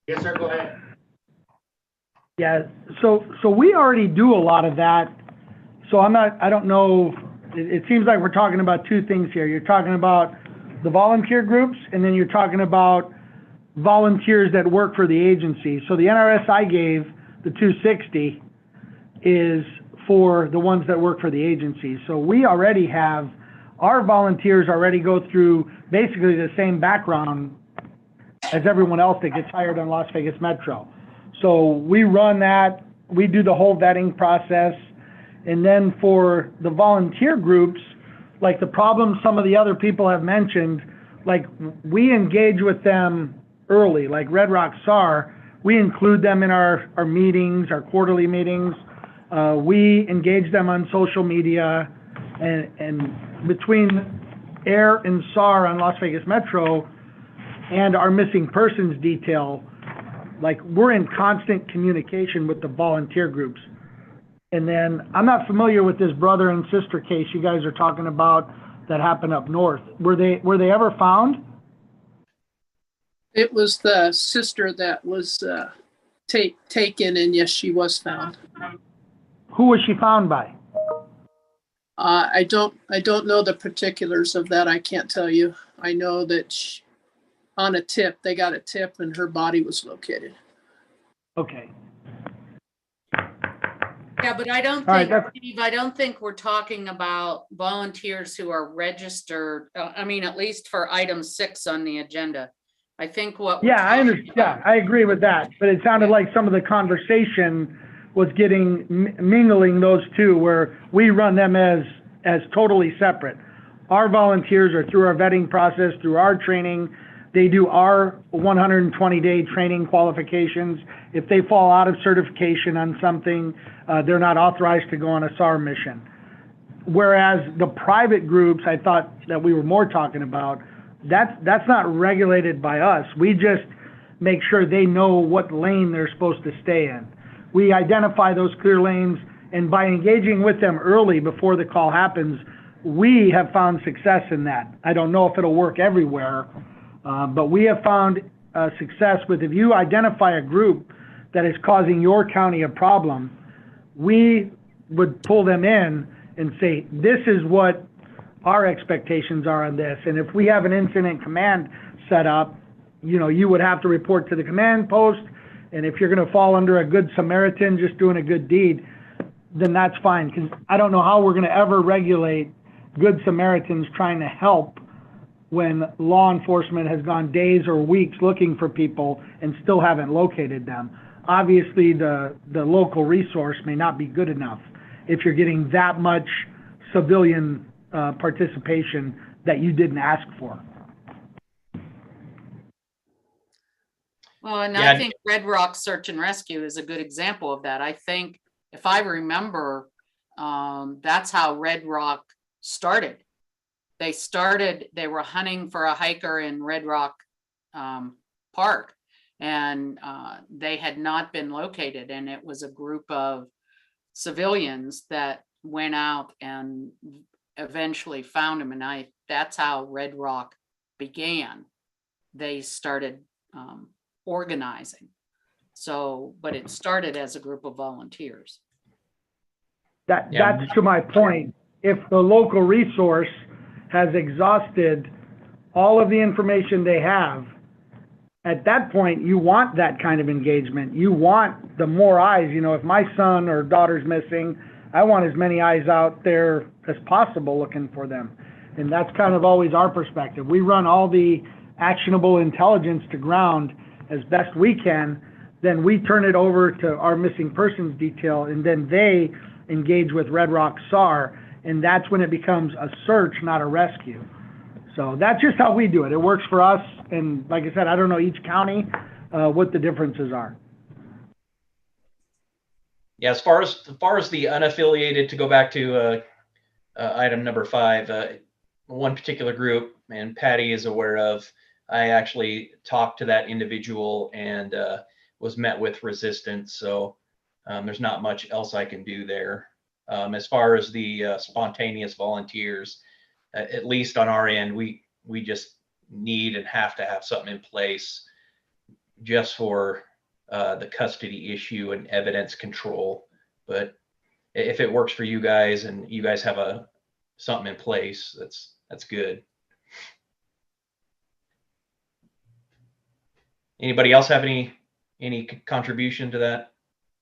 Speaker 8: Yes, sir, go ahead.
Speaker 10: Yeah, so we already do a lot of that. So I don't know, it seems like we're talking about two things here. You're talking about the volunteer groups, and then you're talking about volunteers that work for the agency. So the NRS I gave, the 260, is for the ones that work for the agency. So we already have, our volunteers already go through basically the same background as everyone else that gets hired on Las Vegas Metro. So we run that, we do the whole vetting process. And then for the volunteer groups, like the problem some of the other people have mentioned like, we engage with them early, like Red Rock SAR, we include them in our meetings, our quarterly meetings. We engage them on social media, and between AIR and SAR on Las Vegas Metro and our missing persons detail, like, we're in constant communication with the volunteer groups. And then I'm not familiar with this brother and sister case you guys are talking about that happened up north. Were they ever found?
Speaker 6: It was the sister that was taken, and yes, she was found.
Speaker 10: Who was she found by?
Speaker 6: I don't know the particulars of that. I can't tell you. I know that on a tip, they got a tip, and her body was located.
Speaker 10: Okay.
Speaker 11: Yeah, but I don't
Speaker 10: All right,
Speaker 11: think, Steve, I don't think we're talking about volunteers who are registered. I mean, at least for item 6 on the agenda. I think what.
Speaker 10: Yeah, I understand. Yeah, I agree with that. But it sounded like some of the conversation was getting mingling those two, where we run them as totally separate. Our volunteers are through our vetting process, through our training. They do our 120-day training qualifications. If they fall out of certification on something, they're not authorized to go on a SAR mission. Whereas the private groups, I thought that we were more talking about, that's not regulated by us. We just make sure they know what lane they're supposed to stay in. We identify those clear lanes, and by engaging with them early before the call happens, we have found success in that. I don't know if it'll work everywhere, but we have found success with, if you identify a group that is causing your county a problem, we would pull them in and say, this is what our expectations are on this. And if we have an incident command set up, you would have to report to the command post. And if you're going to fall under a good Samaritan, just doing a good deed, then that's fine. Because I don't know how we're going to ever regulate good Samaritans trying to help when law enforcement has gone days or weeks looking for people and still haven't located them. Obviously, the local resource may not be good enough if you're getting that much civilian participation that you didn't ask for.
Speaker 11: Well, and
Speaker 2: Yeah.
Speaker 11: I think Red Rock Search and Rescue is a good example of that. I think, if I remember, that's how Red Rock started. They were hunting for a hiker in Red Rock Park, and they had not been located. And it was a group of civilians that went out and eventually found them. And that's how Red Rock began. They started organizing. So, but it started as a group of volunteers.
Speaker 10: That's to my point. If the local resource has exhausted all of the information they have, at that point, you want that kind of engagement. You want the more eyes. If my son or daughter's missing, I want as many eyes out there as possible looking for them. And that's kind of always our perspective. We run all the actionable intelligence to ground as best we can, then we turn it over to our missing persons detail, and then they engage with Red Rock SAR, and that's when it becomes a search, not a rescue. So that's just how we do it. It works for us, and like I said, I don't know each county what the differences are.
Speaker 2: Yeah, as far as the unaffiliated, to go back to item number 5, one particular group, and Patty is aware of, I actually talked to that individual and was met with resistance. So there's not much else I can do there. As far as the spontaneous volunteers, at least on our end, we just need and have to have something in place just for the custody issue and evidence control. But if it works for you guys and you guys have something in place, that's good. Anybody else have any contribution to that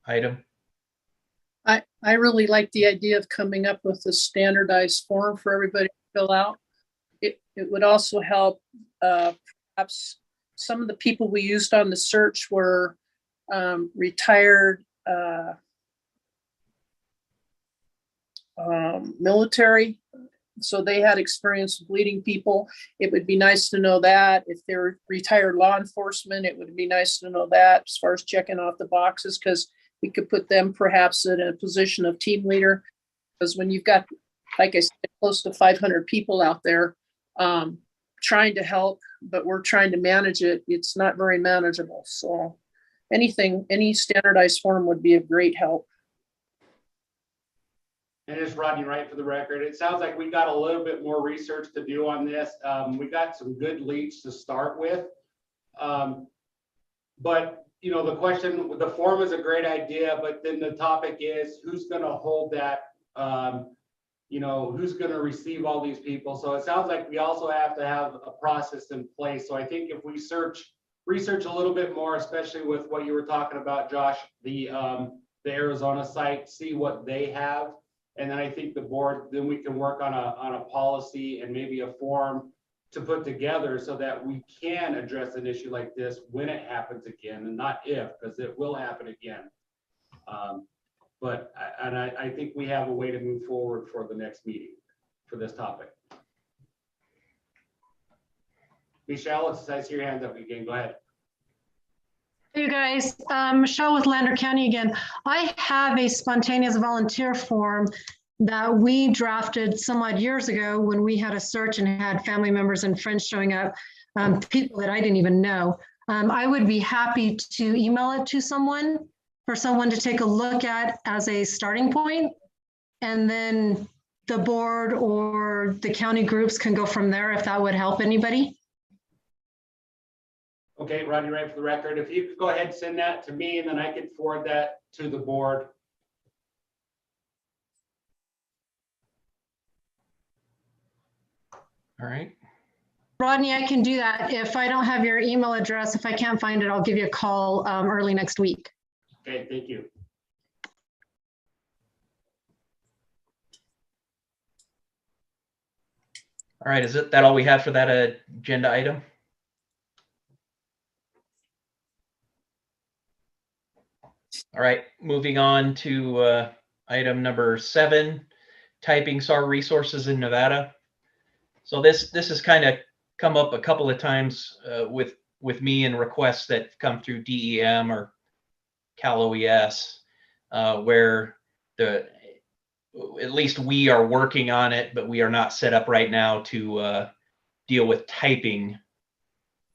Speaker 2: item?
Speaker 6: I really like the idea of coming up with a standardized form for everybody to fill out. It would also help, perhaps some of the people we used on the search were retired military So they had experience with leading people. It would be nice to know that. If they're retired law enforcement, it would be nice to know that as far as checking off the boxes, because we could put them perhaps in a position of team leader. Because when you've got, like I said, close to 500 people out there trying to help, but we're trying to manage it, it's not very manageable. So anything, any standardized form would be a great help.
Speaker 8: And it's Rodney Wright for the record. It sounds like we got a little bit more research to do on this. We got some good leads to start with. But you know, the question, the form is a great idea, but then the topic is who's going to hold that, you know, who's going to receive all these people. So it sounds like we also have to have a process in place. So I think if we research a little bit more, especially with what you were talking about, Josh, the Arizona site, see what they have. And then I think the board, then we can work on a policy and maybe a form to put together so that we can address an issue like this when it happens again, and not if, because it will happen again. But I think we have a way to move forward for the next meeting for this topic. Michelle, I see your hand up again. Go ahead.
Speaker 14: Hey, you guys, Michelle with Lander County again. I have a spontaneous volunteer form that we drafted some odd years ago when we had a search and had family members and friends showing up, people that I didn't even know. I would be happy to email it to someone for someone to take a look at as a starting point, and then the board or the county groups can go from there if that would help anybody.
Speaker 8: Okay, Rodney Wright for the record. If you could go ahead and send that to me, and then I could forward that to the board.
Speaker 2: All right.
Speaker 14: Rodney, I can do that. If I don't have your email address, if I can't find it, I'll give you a call early next week.
Speaker 8: Okay, thank you.
Speaker 2: All right, is that all we have for that agenda item? All right, moving on to item number 7, typing SAR resources in Nevada. So this has kind of come up a couple of times with me and requests that come through DEM or Cal OES, where at least we are working on it, but we are not set up right now to deal with typing.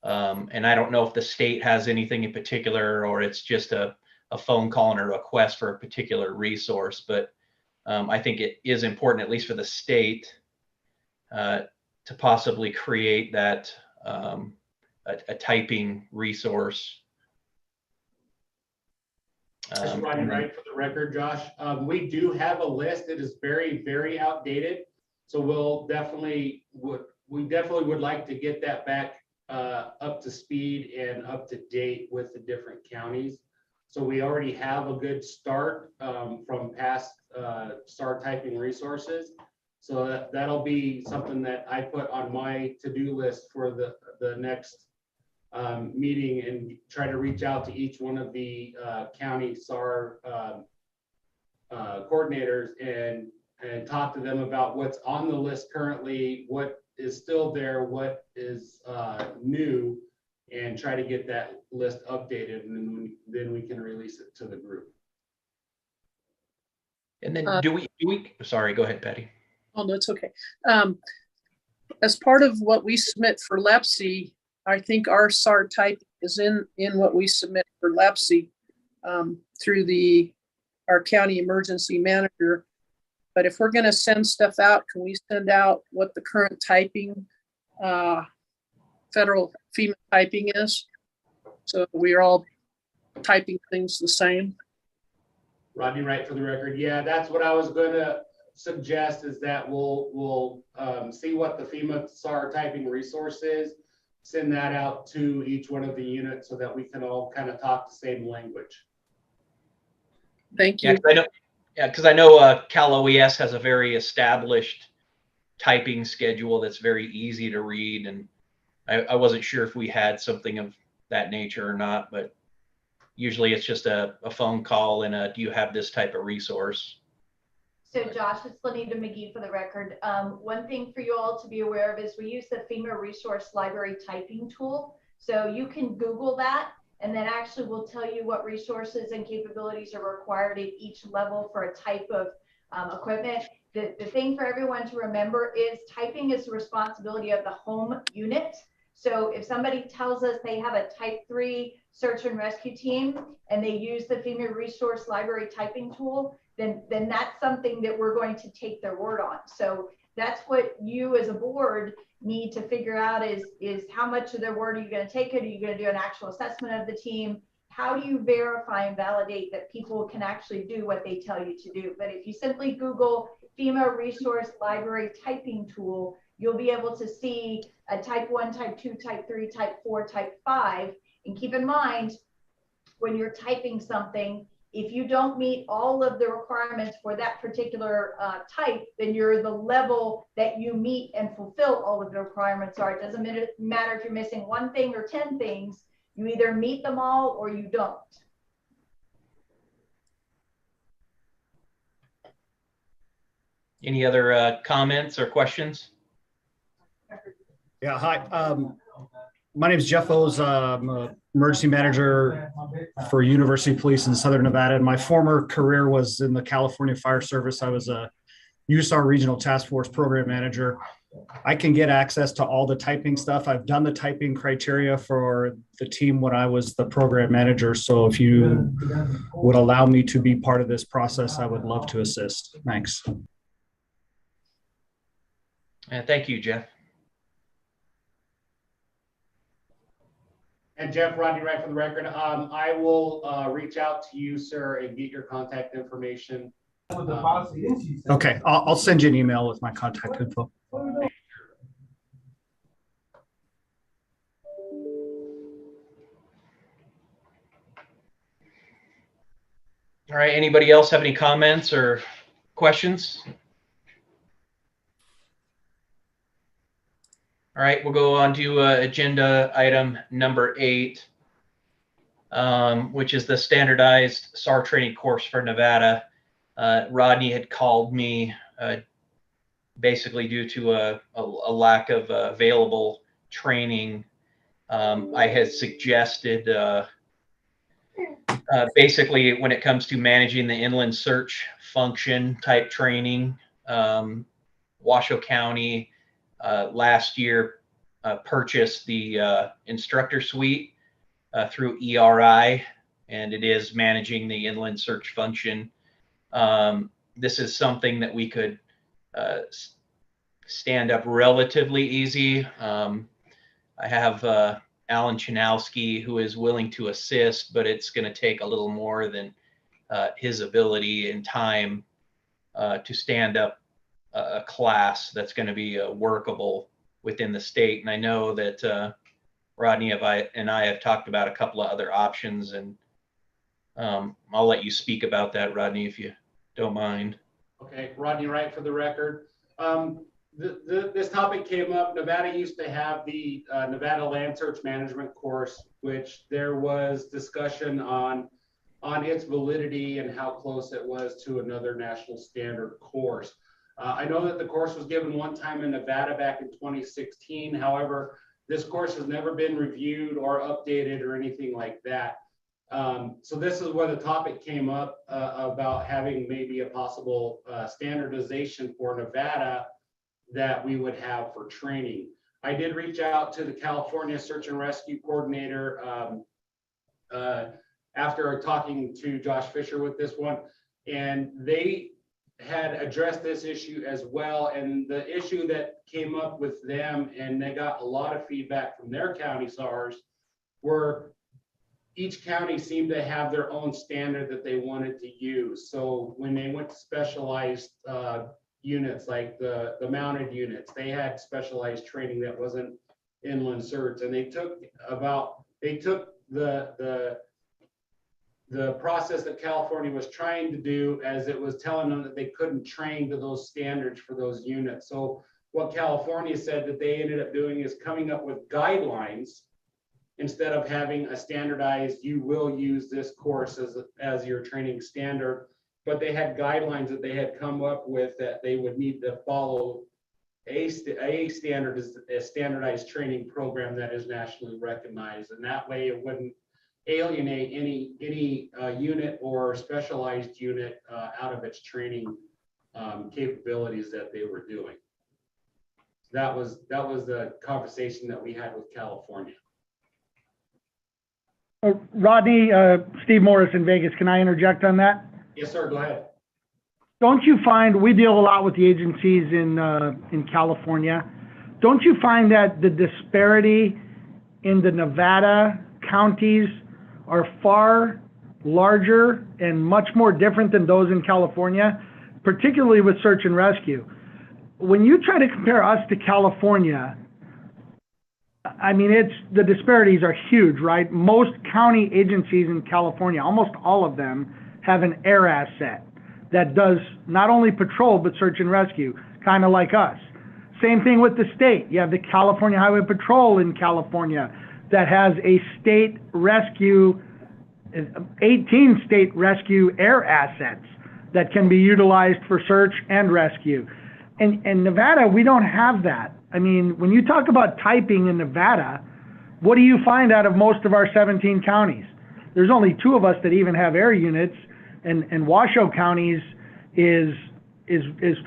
Speaker 2: And I don't know if the state has anything in particular, or it's just a phone call and a request for a particular resource. But I think it is important, at least for the state, to possibly create that a typing resource.
Speaker 8: Just Rodney Wright for the record, Josh. We do have a list that is very, very outdated. So we definitely would like to get that back up to speed and up to date with the different counties. So we already have a good start from past SAR typing resources. So that'll be something that I put on my to-do list for the next meeting, and try to reach out to each one of the county SAR coordinators and talk to them about what's on the list currently, what is still there, what is new, and try to get that list updated, and then we can release it to the group.
Speaker 2: And then do we sorry, go ahead, Patty.
Speaker 6: Oh, no, it's okay. As part of what we submit for LEPC, I think our SAR type is in what we submit for LEPC through our county emergency manager. But if we're going to send stuff out, can we send out what the current typing, federal FEMA typing is? So we're all typing things the same.
Speaker 8: Rodney Wright for the record. Yeah, that's what I was going to suggest, is that we'll see what the FEMA SAR typing resource is, send that out to each one of the units so that we can all kind of talk the same language.
Speaker 6: Thank you.
Speaker 2: Because I know Cal OES has a very established typing schedule that's very easy to read, and I wasn't sure if we had something of that nature or not, but usually it's just a phone call and do you have this type of resource?
Speaker 9: So Josh, it's Lanita McGee for the record. One thing for you all to be aware of is we use the FEMA Resource Library typing tool. So you can Google that, and then actually will tell you what resources and capabilities are required at each level for a type of equipment. The thing for everyone to remember is typing is the responsibility of the home unit. So if somebody tells us they have a type 3 search and rescue team and they use the FEMA Resource Library typing tool, then that's something that we're going to take their word on. So that's what you as a board need to figure out is how much of their word are you going to take it? Are you going to do an actual assessment of the team? How do you verify and validate that people can actually do what they tell you to do? But if you simply Google FEMA Resource Library typing tool, you'll be able to see a type 1, type 2, type 3, type 4, type 5. And keep in mind, when you're typing something, if you don't meet all of the requirements for that particular type, then you're the level that you meet and fulfill all of the requirements are. It doesn't matter if you're missing one thing or 10 things, you either meet them all or you don't.
Speaker 2: Any other comments or questions?
Speaker 15: Yeah, hi. My name is Jeff O's. I'm an emergency manager for University Police in Southern Nevada. And my former career was in the California Fire Service. I was a USAR Regional Task Force Program Manager. I can get access to all the typing stuff. I've done the typing criteria for the team when I was the program manager. So if you would allow me to be part of this process, I would love to assist. Thanks.
Speaker 2: Thank you, Jeff.
Speaker 8: And Jeff, Rodney Wright for the record. I will reach out to you, sir, and get your contact information.
Speaker 15: Okay, I'll send you an email with my contact info.
Speaker 2: All right, anybody else have any comments or questions? All right, we'll go on to agenda item number 8, which is the standardized SAR training course for Nevada. Rodney had called me basically due to a lack of available training. I had suggested basically when it comes to managing the inland search function type training, Washoe County last year purchased the instructor suite through ERI, and it is managing the inland search function. This is something that we could stand up relatively easy. I have Alan Chanowski who is willing to assist, but it's going to take a little more than his ability and time to stand up a class that's going to be workable within the state. And I know that Rodney and I have talked about a couple of other options, and I'll let you speak about that, Rodney, if you don't mind.
Speaker 8: Okay, Rodney Wright for the record. This topic came up. Nevada used to have the Nevada Land Search Management course, which there was discussion on its validity and how close it was to another national standard course. I know that the course was given one time in Nevada back in 2016. However, this course has never been reviewed or updated or anything like that. So this is where the topic came up about having maybe a possible standardization for Nevada that we would have for training. I did reach out to the California Search and Rescue Coordinator after talking to Josh Fisher with this one, and they had addressed this issue as well. And the issue that came up with them, and they got a lot of feedback from their county SARs, were each county seemed to have their own standard that they wanted to use. So when they went to specialized units like the mounted units, they had specialized training that wasn't inland search, and they took the process that California was trying to do as it was telling them that they couldn't train to those standards for those units. So what California said that they ended up doing is coming up with guidelines instead of having a standardized, you will use this course as your training standard. but they had guidelines that they had come up with that they would need to follow a standardized training program that is nationally recognized, and that way it wouldn't alienate any unit or specialized unit out of its training capabilities that they were doing. That was the conversation that we had with California.
Speaker 10: Rodney, Steve Morris in Vegas, can I interject on that?
Speaker 8: Yes, sir, go ahead.
Speaker 10: Don't you find, we deal a lot with the agencies in California. Don't you find that the disparity in the Nevada counties are far larger and much more different than those in California, particularly with search and rescue? When you try to compare us to California, I mean, the disparities are huge, right? Most county agencies in California, almost all of them, have an air asset that does not only patrol, but search and rescue, kind of like us. Same thing with the state. You have the California Highway Patrol in California that has a state rescue, 18 state rescue air assets that can be utilized for search and rescue. And Nevada, we don't have that. I mean, when you talk about typing in Nevada, what do you find out of most of our 17 counties? There's only 2 of us that even have air units, and Washoe counties is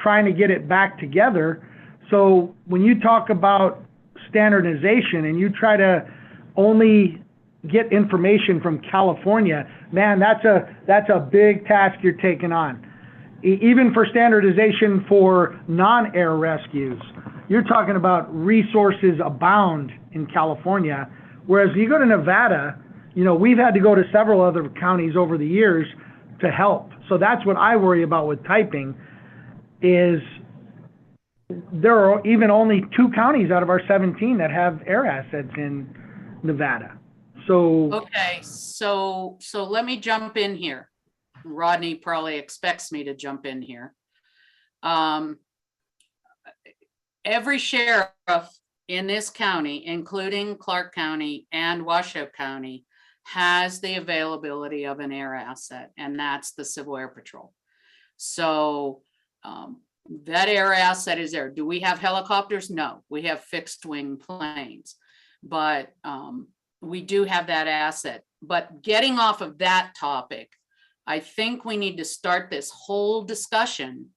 Speaker 10: trying to get it back together. So when you talk about standardization and you try to only get information from California, man, that's a big task you're taking on. Even for standardization for non-air rescues, you're talking about resources abound in California, whereas you go to Nevada, you know, we've had to go to several other counties over the years to help. So that's what I worry about with typing, is there are even only 2 counties out of our 17 that have air assets in Nevada. So
Speaker 11: Okay, so let me jump in here. Rodney probably expects me to jump in here. Every sheriff in this county, including Clark County and Washoe County, has the availability of an air asset, and that's the Civil Air Patrol. So that air asset is there. Do we have helicopters? No, we have fixed wing planes, but we do have that asset. But getting off of that topic, I think we need to start this whole discussion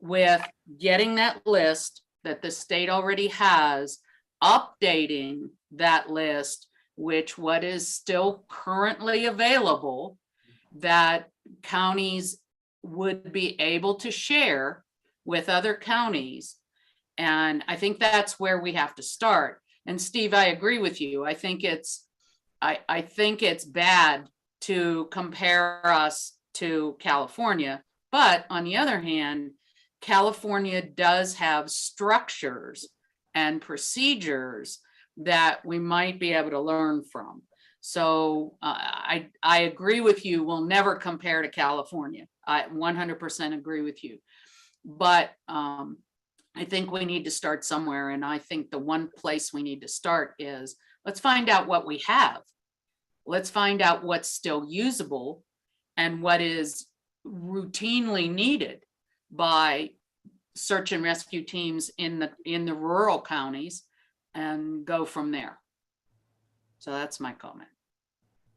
Speaker 11: with getting that list that the state already has, updating that list, which what is still currently available that counties would be able to share with other counties. And I think that's where we have to start. And Steve, I agree with you. I think it's bad to compare us to California, but on the other hand, California does have structures and procedures that we might be able to learn from. So I agree with you. We'll never compare to California. I 100% agree with you. But I think we need to start somewhere. And I think the one place we need to start is, let's find out what we have. Let's find out what's still usable and what is routinely needed by search and rescue teams in the rural counties, and go from there. So that's my comment.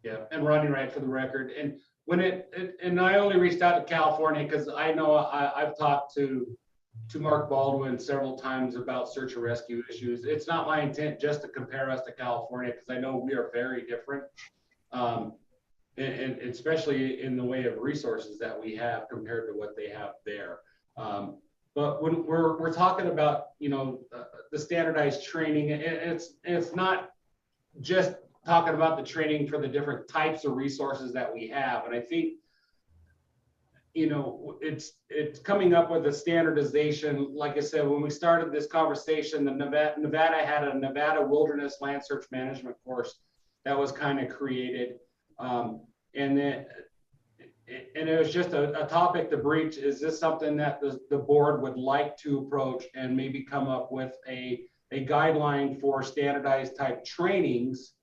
Speaker 8: Yeah, and Rodney Wright for the record. And when and I only reached out to California because I know I've talked to Mark Baldwin several times about search and rescue issues. It's not my intent just to compare us to California, because I know we are very different. And especially in the way of resources that we have compared to what they have there. But when we're talking about, you know, the standardized training, it's not just talking about the training for the different types of resources that we have. And I think, you know, it's coming up with a standardization. Like I said, when we started this conversation, the Nevada had a Nevada Wilderness Land Search Management course that was kind of created. And it was just a topic to breach. Is this something that the board would like to approach and maybe come up with a guideline for standardized type trainings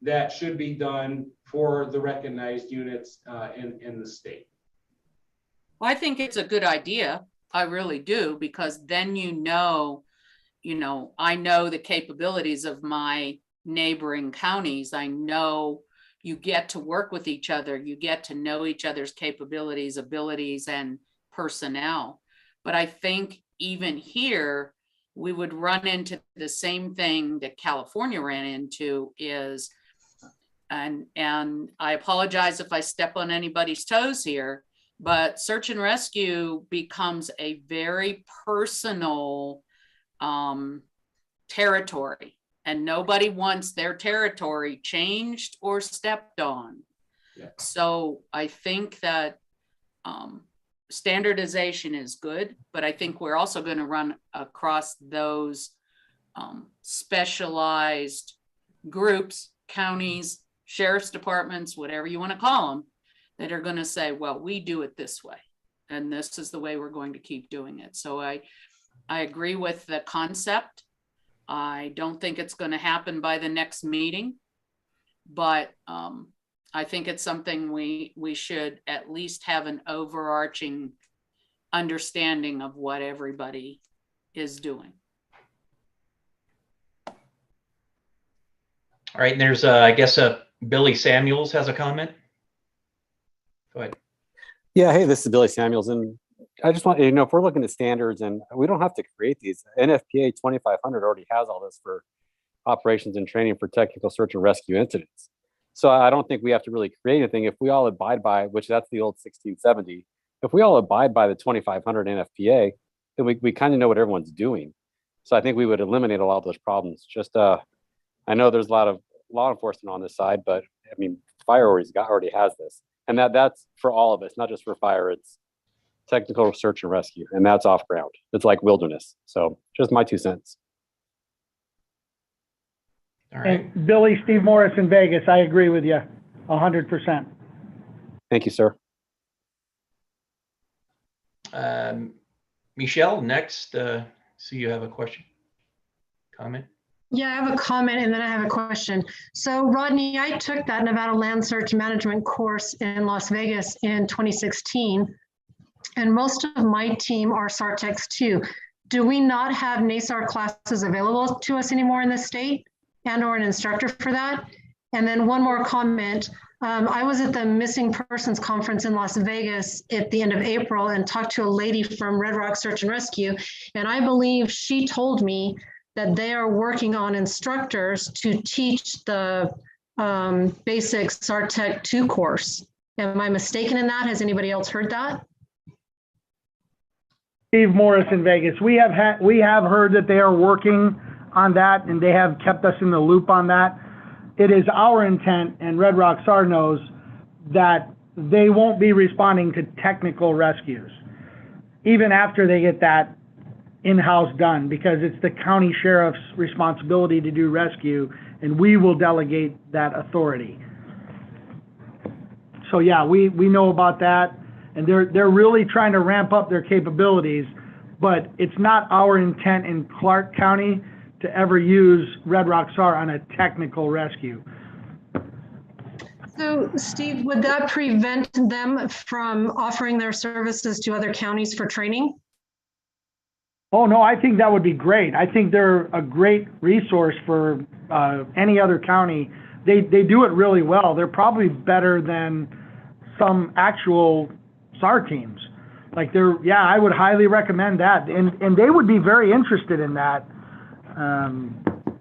Speaker 8: that should be done for the recognized units in the state?
Speaker 11: Well, I think it's a good idea. I really do, because then I know the capabilities of my neighboring counties. I know you get to work with each other. You get to know each other's capabilities, abilities, and personnel. But I think even here, we would run into the same thing that California ran into is, and I apologize if I step on anybody's toes here, but search and rescue becomes a very personal territory, and nobody wants their territory changed or stepped on.
Speaker 8: Yeah.
Speaker 11: So I think that standardization is good, but I think we're also going to run across those specialized groups, counties, sheriff's departments, whatever you want to call them, that are going to say, well, we do it this way, and this is the way we're going to keep doing it. So I agree with the concept. I don't think it's going to happen by the next meeting, but I think it's something we should at least have an overarching understanding of what everybody is doing.
Speaker 2: All right, and there's I guess Billy Samuels has a comment. Go ahead.
Speaker 5: Yeah, hey, this is Billy Samuels, and I just want, if we're looking at standards, and we don't have to create these, NFPA 2500 already has all this for operations and training for technical search and rescue incidents. So I don't think we have to really create anything. If we all abide by, which that's the old 1670, if we all abide by the 2500 NFPA, then we kind of know what everyone's doing. So I think we would eliminate a lot of those problems. Just, I know there's a lot of law enforcement on this side, but I mean, fire already has this. And that's for all of us, not just for fire. It's technical search and rescue, and that's off ground. It's like wilderness. So just my 2 cents.
Speaker 2: All right.
Speaker 10: And Billy, Steve Morris in Vegas, I agree with you 100%.
Speaker 5: Thank you, sir.
Speaker 2: Michelle, next. So you have a question, comment?
Speaker 14: Yeah, I have a comment and then I have a question. So Rodney, I took that Nevada Land Search Management course in Las Vegas in 2016, and most of my team are SARTECs too. Do we not have NASAR classes available to us anymore in the state, and or an instructor for that? And then one more comment. I was at the Missing Persons Conference in Las Vegas at the end of April and talked to a lady from Red Rock Search and Rescue, and I believe she told me that they are working on instructors to teach the basic SARTEC 2 course. Am I mistaken in that? Has anybody else heard that?
Speaker 10: Steve Morris in Vegas. We have heard that they are working on that, and they have kept us in the loop on that. It is our intent, and Red Rock SAR knows, that they won't be responding to technical rescues, even after they get that in-house done, because it's the county sheriff's responsibility to do rescue, and we will delegate that authority. So yeah, we know about that, and they're really trying to ramp up their capabilities, but it's not our intent in Clark County to ever use Red Rock SAR on a technical rescue.
Speaker 14: So Steve, would that prevent them from offering their services to other counties for training?
Speaker 10: Oh, no, I think that would be great. I think they're a great resource for any other county. They do it really well. They're probably better than some actual SAR teams. Like I would highly recommend that. And they would be very interested in that.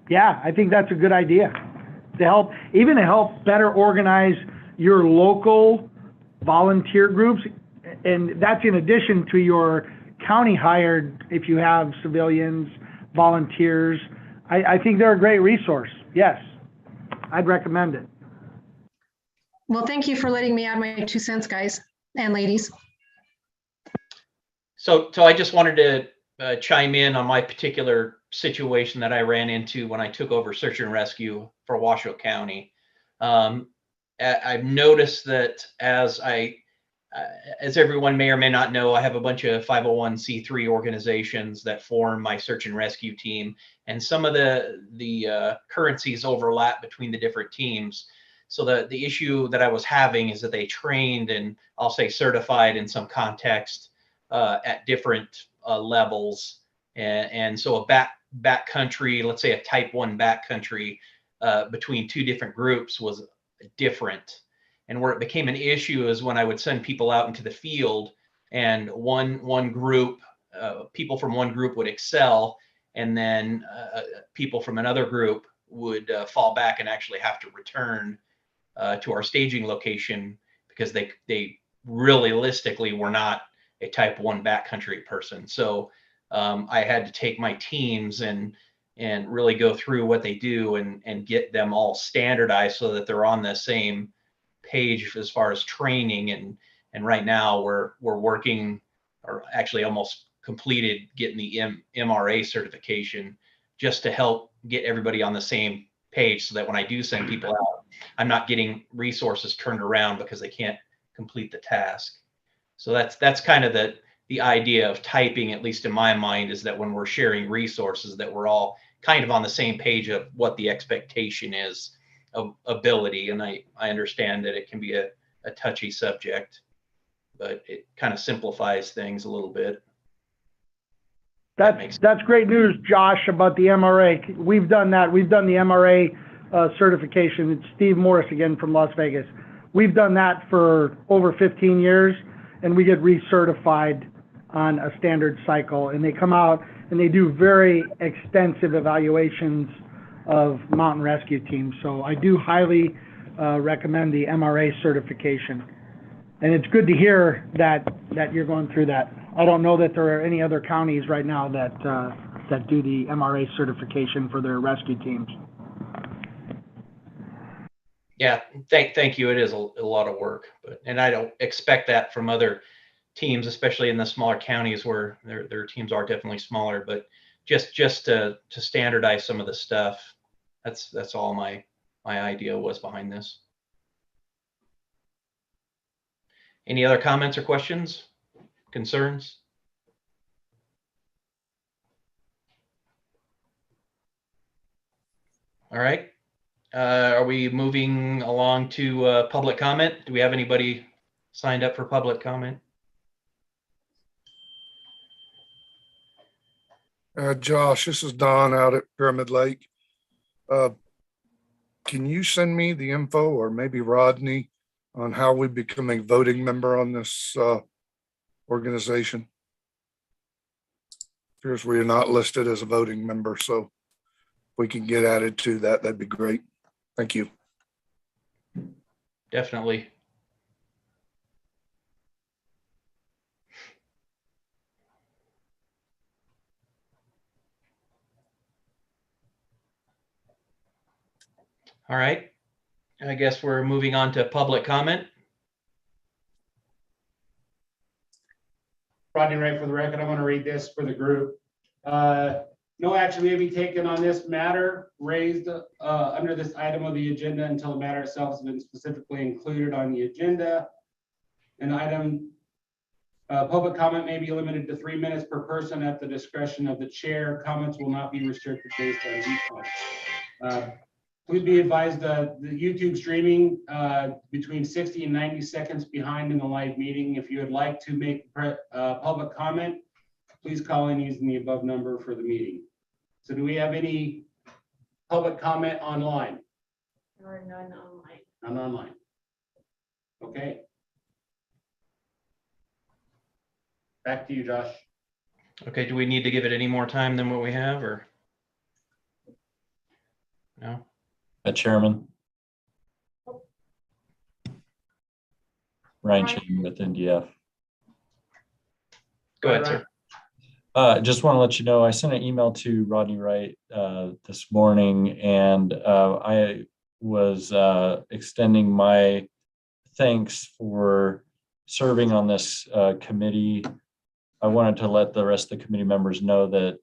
Speaker 10: Yeah, I think that's a good idea to help better organize your local volunteer groups. And that's in addition to your county hired, if you have civilians, volunteers. I think they're a great resource. Yes, I'd recommend it.
Speaker 14: Well, thank you for letting me add my 2 cents, guys and ladies.
Speaker 2: So I just wanted to chime in on my particular situation that I ran into when I took over search and rescue for Washoe County. I've noticed that as everyone may or may not know, I have a bunch of 501c3 organizations that form my search and rescue team, and some of the currencies overlap between the different teams. So the issue that I was having is that they trained and I'll say certified in some context at different levels. And so a backcountry, let's say a type 1 backcountry between two different groups was different. And where it became an issue is when I would send people out into the field and one group, people from one group would excel, and then people from another group would fall back and actually have to return to our staging location because they realistically were not a type 1 backcountry person. So I had to take my teams and really go through what they do and get them all standardized so that they're on the same page as far as training. And right now we're working, or actually almost completed, getting the MRA certification just to help get everybody on the same page so that when I do send people out, I'm not getting resources turned around because they can't complete the task. So that's kind of the idea of typing, at least in my mind, is that when we're sharing resources, that we're all kind of on the same page of what the expectation is of ability. And I understand that it can be a touchy subject, but it kind of simplifies things a little bit.
Speaker 10: That's great news, Josh, about the MRA. We've done that. We've done the MRA certification. It's Steve Morris again from Las Vegas. We've done that for over 15 years, and we get recertified on a standard cycle. And they come out and they do very extensive evaluations of mountain rescue teams. So I do highly recommend the MRA certification. And it's good to hear that you're going through that. I don't know that there are any other counties right now that do the MRA certification for their rescue teams.
Speaker 2: Yeah, thank you. It is a lot of work, and I don't expect that from other teams, especially in the smaller counties where their teams are definitely smaller. But just to standardize some of the stuff, that's all my idea was behind this. Any other comments or questions, concerns? All right. Are we moving along to public comment? Do we have anybody signed up for public comment?
Speaker 12: Josh, this is Don out at Pyramid Lake. Can you send me the info, or maybe Rodney, on how we become a voting member on this organization? Appears we are not listed as a voting member, so if we can get added to that, that'd be great. Thank you.
Speaker 2: Definitely. All right. I guess we're moving on to public comment.
Speaker 8: Rodney Wright for the record. I'm going to read this for the group. No action may be taken on this matter raised under this item of the agenda until the matter itself has been specifically included on the agenda. An item, public comment may be limited to 3 minutes per person at the discretion of the chair. Comments will not be restricted based on viewpoint. Please be advised that the YouTube streaming between 60 and 90 seconds behind in the live meeting. If you would like to make public comment, please call in using the above number for the meeting. So do we have any public comment online?
Speaker 4: Or none online.
Speaker 8: None online. Okay. Back to you, Josh.
Speaker 2: Okay, do we need to give it any more time than what we have, or? No?
Speaker 16: Chairman. Ryan Chain with NDF.
Speaker 2: Go ahead, sir.
Speaker 16: Just want to let you know, I sent an email to Rodney Wright this morning, and I was extending my thanks for serving on this committee. I wanted to let the rest of the committee members know that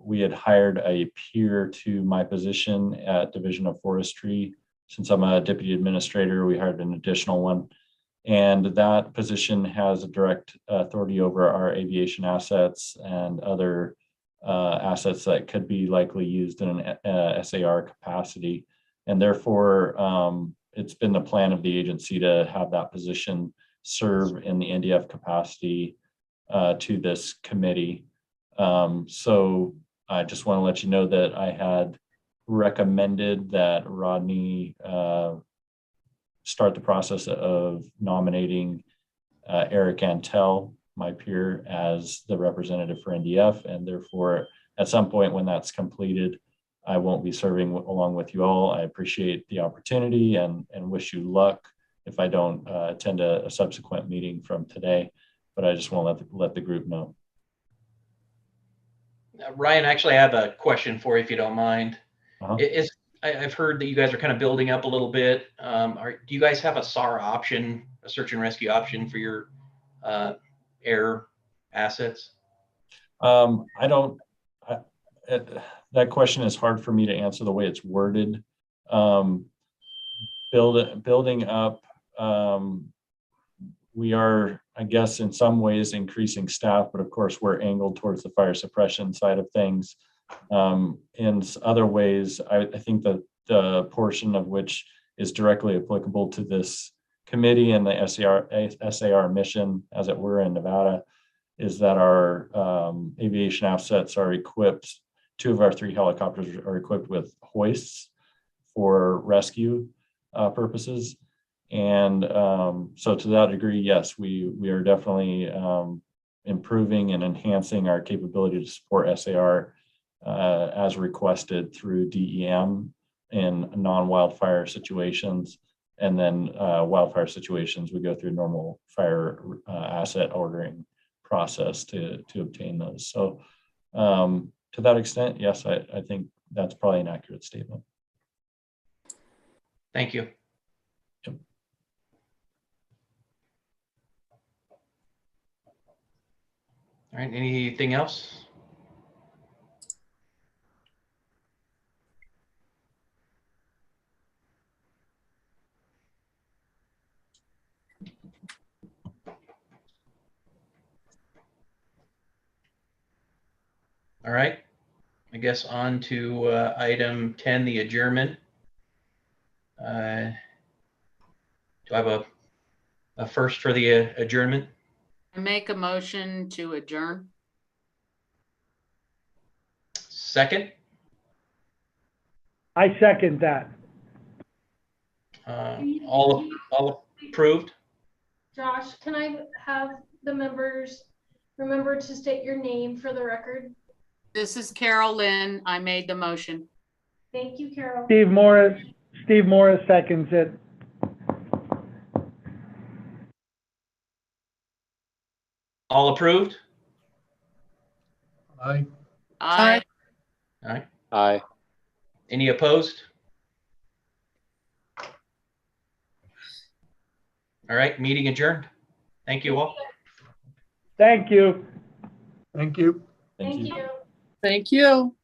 Speaker 16: we had hired a peer to my position at Division of Forestry. Since I'm a deputy administrator, we hired an additional one. And that position has a direct authority over our aviation assets and other assets that could be likely used in an SAR capacity. And therefore, it's been the plan of the agency to have that position serve in the NDF capacity to this committee. So I just want to let you know that I had recommended that Rodney start the process of nominating Eric Antel, my peer, as the representative for NDF, and therefore at some point when that's completed, I won't be serving along with you all. I appreciate the opportunity and wish you luck if I don't attend a subsequent meeting from today, but I just want to let the group know.
Speaker 2: Ryan, actually, I have a question for you, if you don't mind.
Speaker 16: Uh-huh.
Speaker 2: I've heard that you guys are kind of building up a little bit. Do you guys have a SAR option, a search and rescue option for your air assets?
Speaker 16: I don't. That question is hard for me to answer the way it's worded. Building up. We are, I guess, in some ways increasing staff, but of course we're angled towards the fire suppression side of things. In other ways, I think that the portion of which is directly applicable to this committee and the SAR mission, as it were, in Nevada, is that our aviation assets are equipped. 2 of our 3 helicopters are equipped with hoists for rescue purposes. And so to that degree, yes, we are definitely improving and enhancing our capability to support SAR as requested through DEM in non-wildfire situations. And then wildfire situations, we go through normal fire asset ordering process to obtain those. So to that extent, yes, I think that's probably an accurate statement.
Speaker 2: Thank you.
Speaker 16: Yep.
Speaker 2: All right, anything else? All right, I guess on to item 10, the adjournment. Do I have a first for the adjournment?
Speaker 11: I make a motion to adjourn.
Speaker 2: Second?
Speaker 10: I second that.
Speaker 2: All approved?
Speaker 4: Josh, can I have the members remember to state your name for the record?
Speaker 11: This is Carol Lynn. I made the motion.
Speaker 4: Thank you, Carol.
Speaker 10: Steve Morris seconds it.
Speaker 2: All approved?
Speaker 3: Aye.
Speaker 11: Aye.
Speaker 2: All right.
Speaker 5: Aye.
Speaker 2: Any opposed? All right, meeting adjourned. Thank you all.
Speaker 10: Thank you.
Speaker 3: Thank you.
Speaker 4: Thank you.
Speaker 6: Thank you.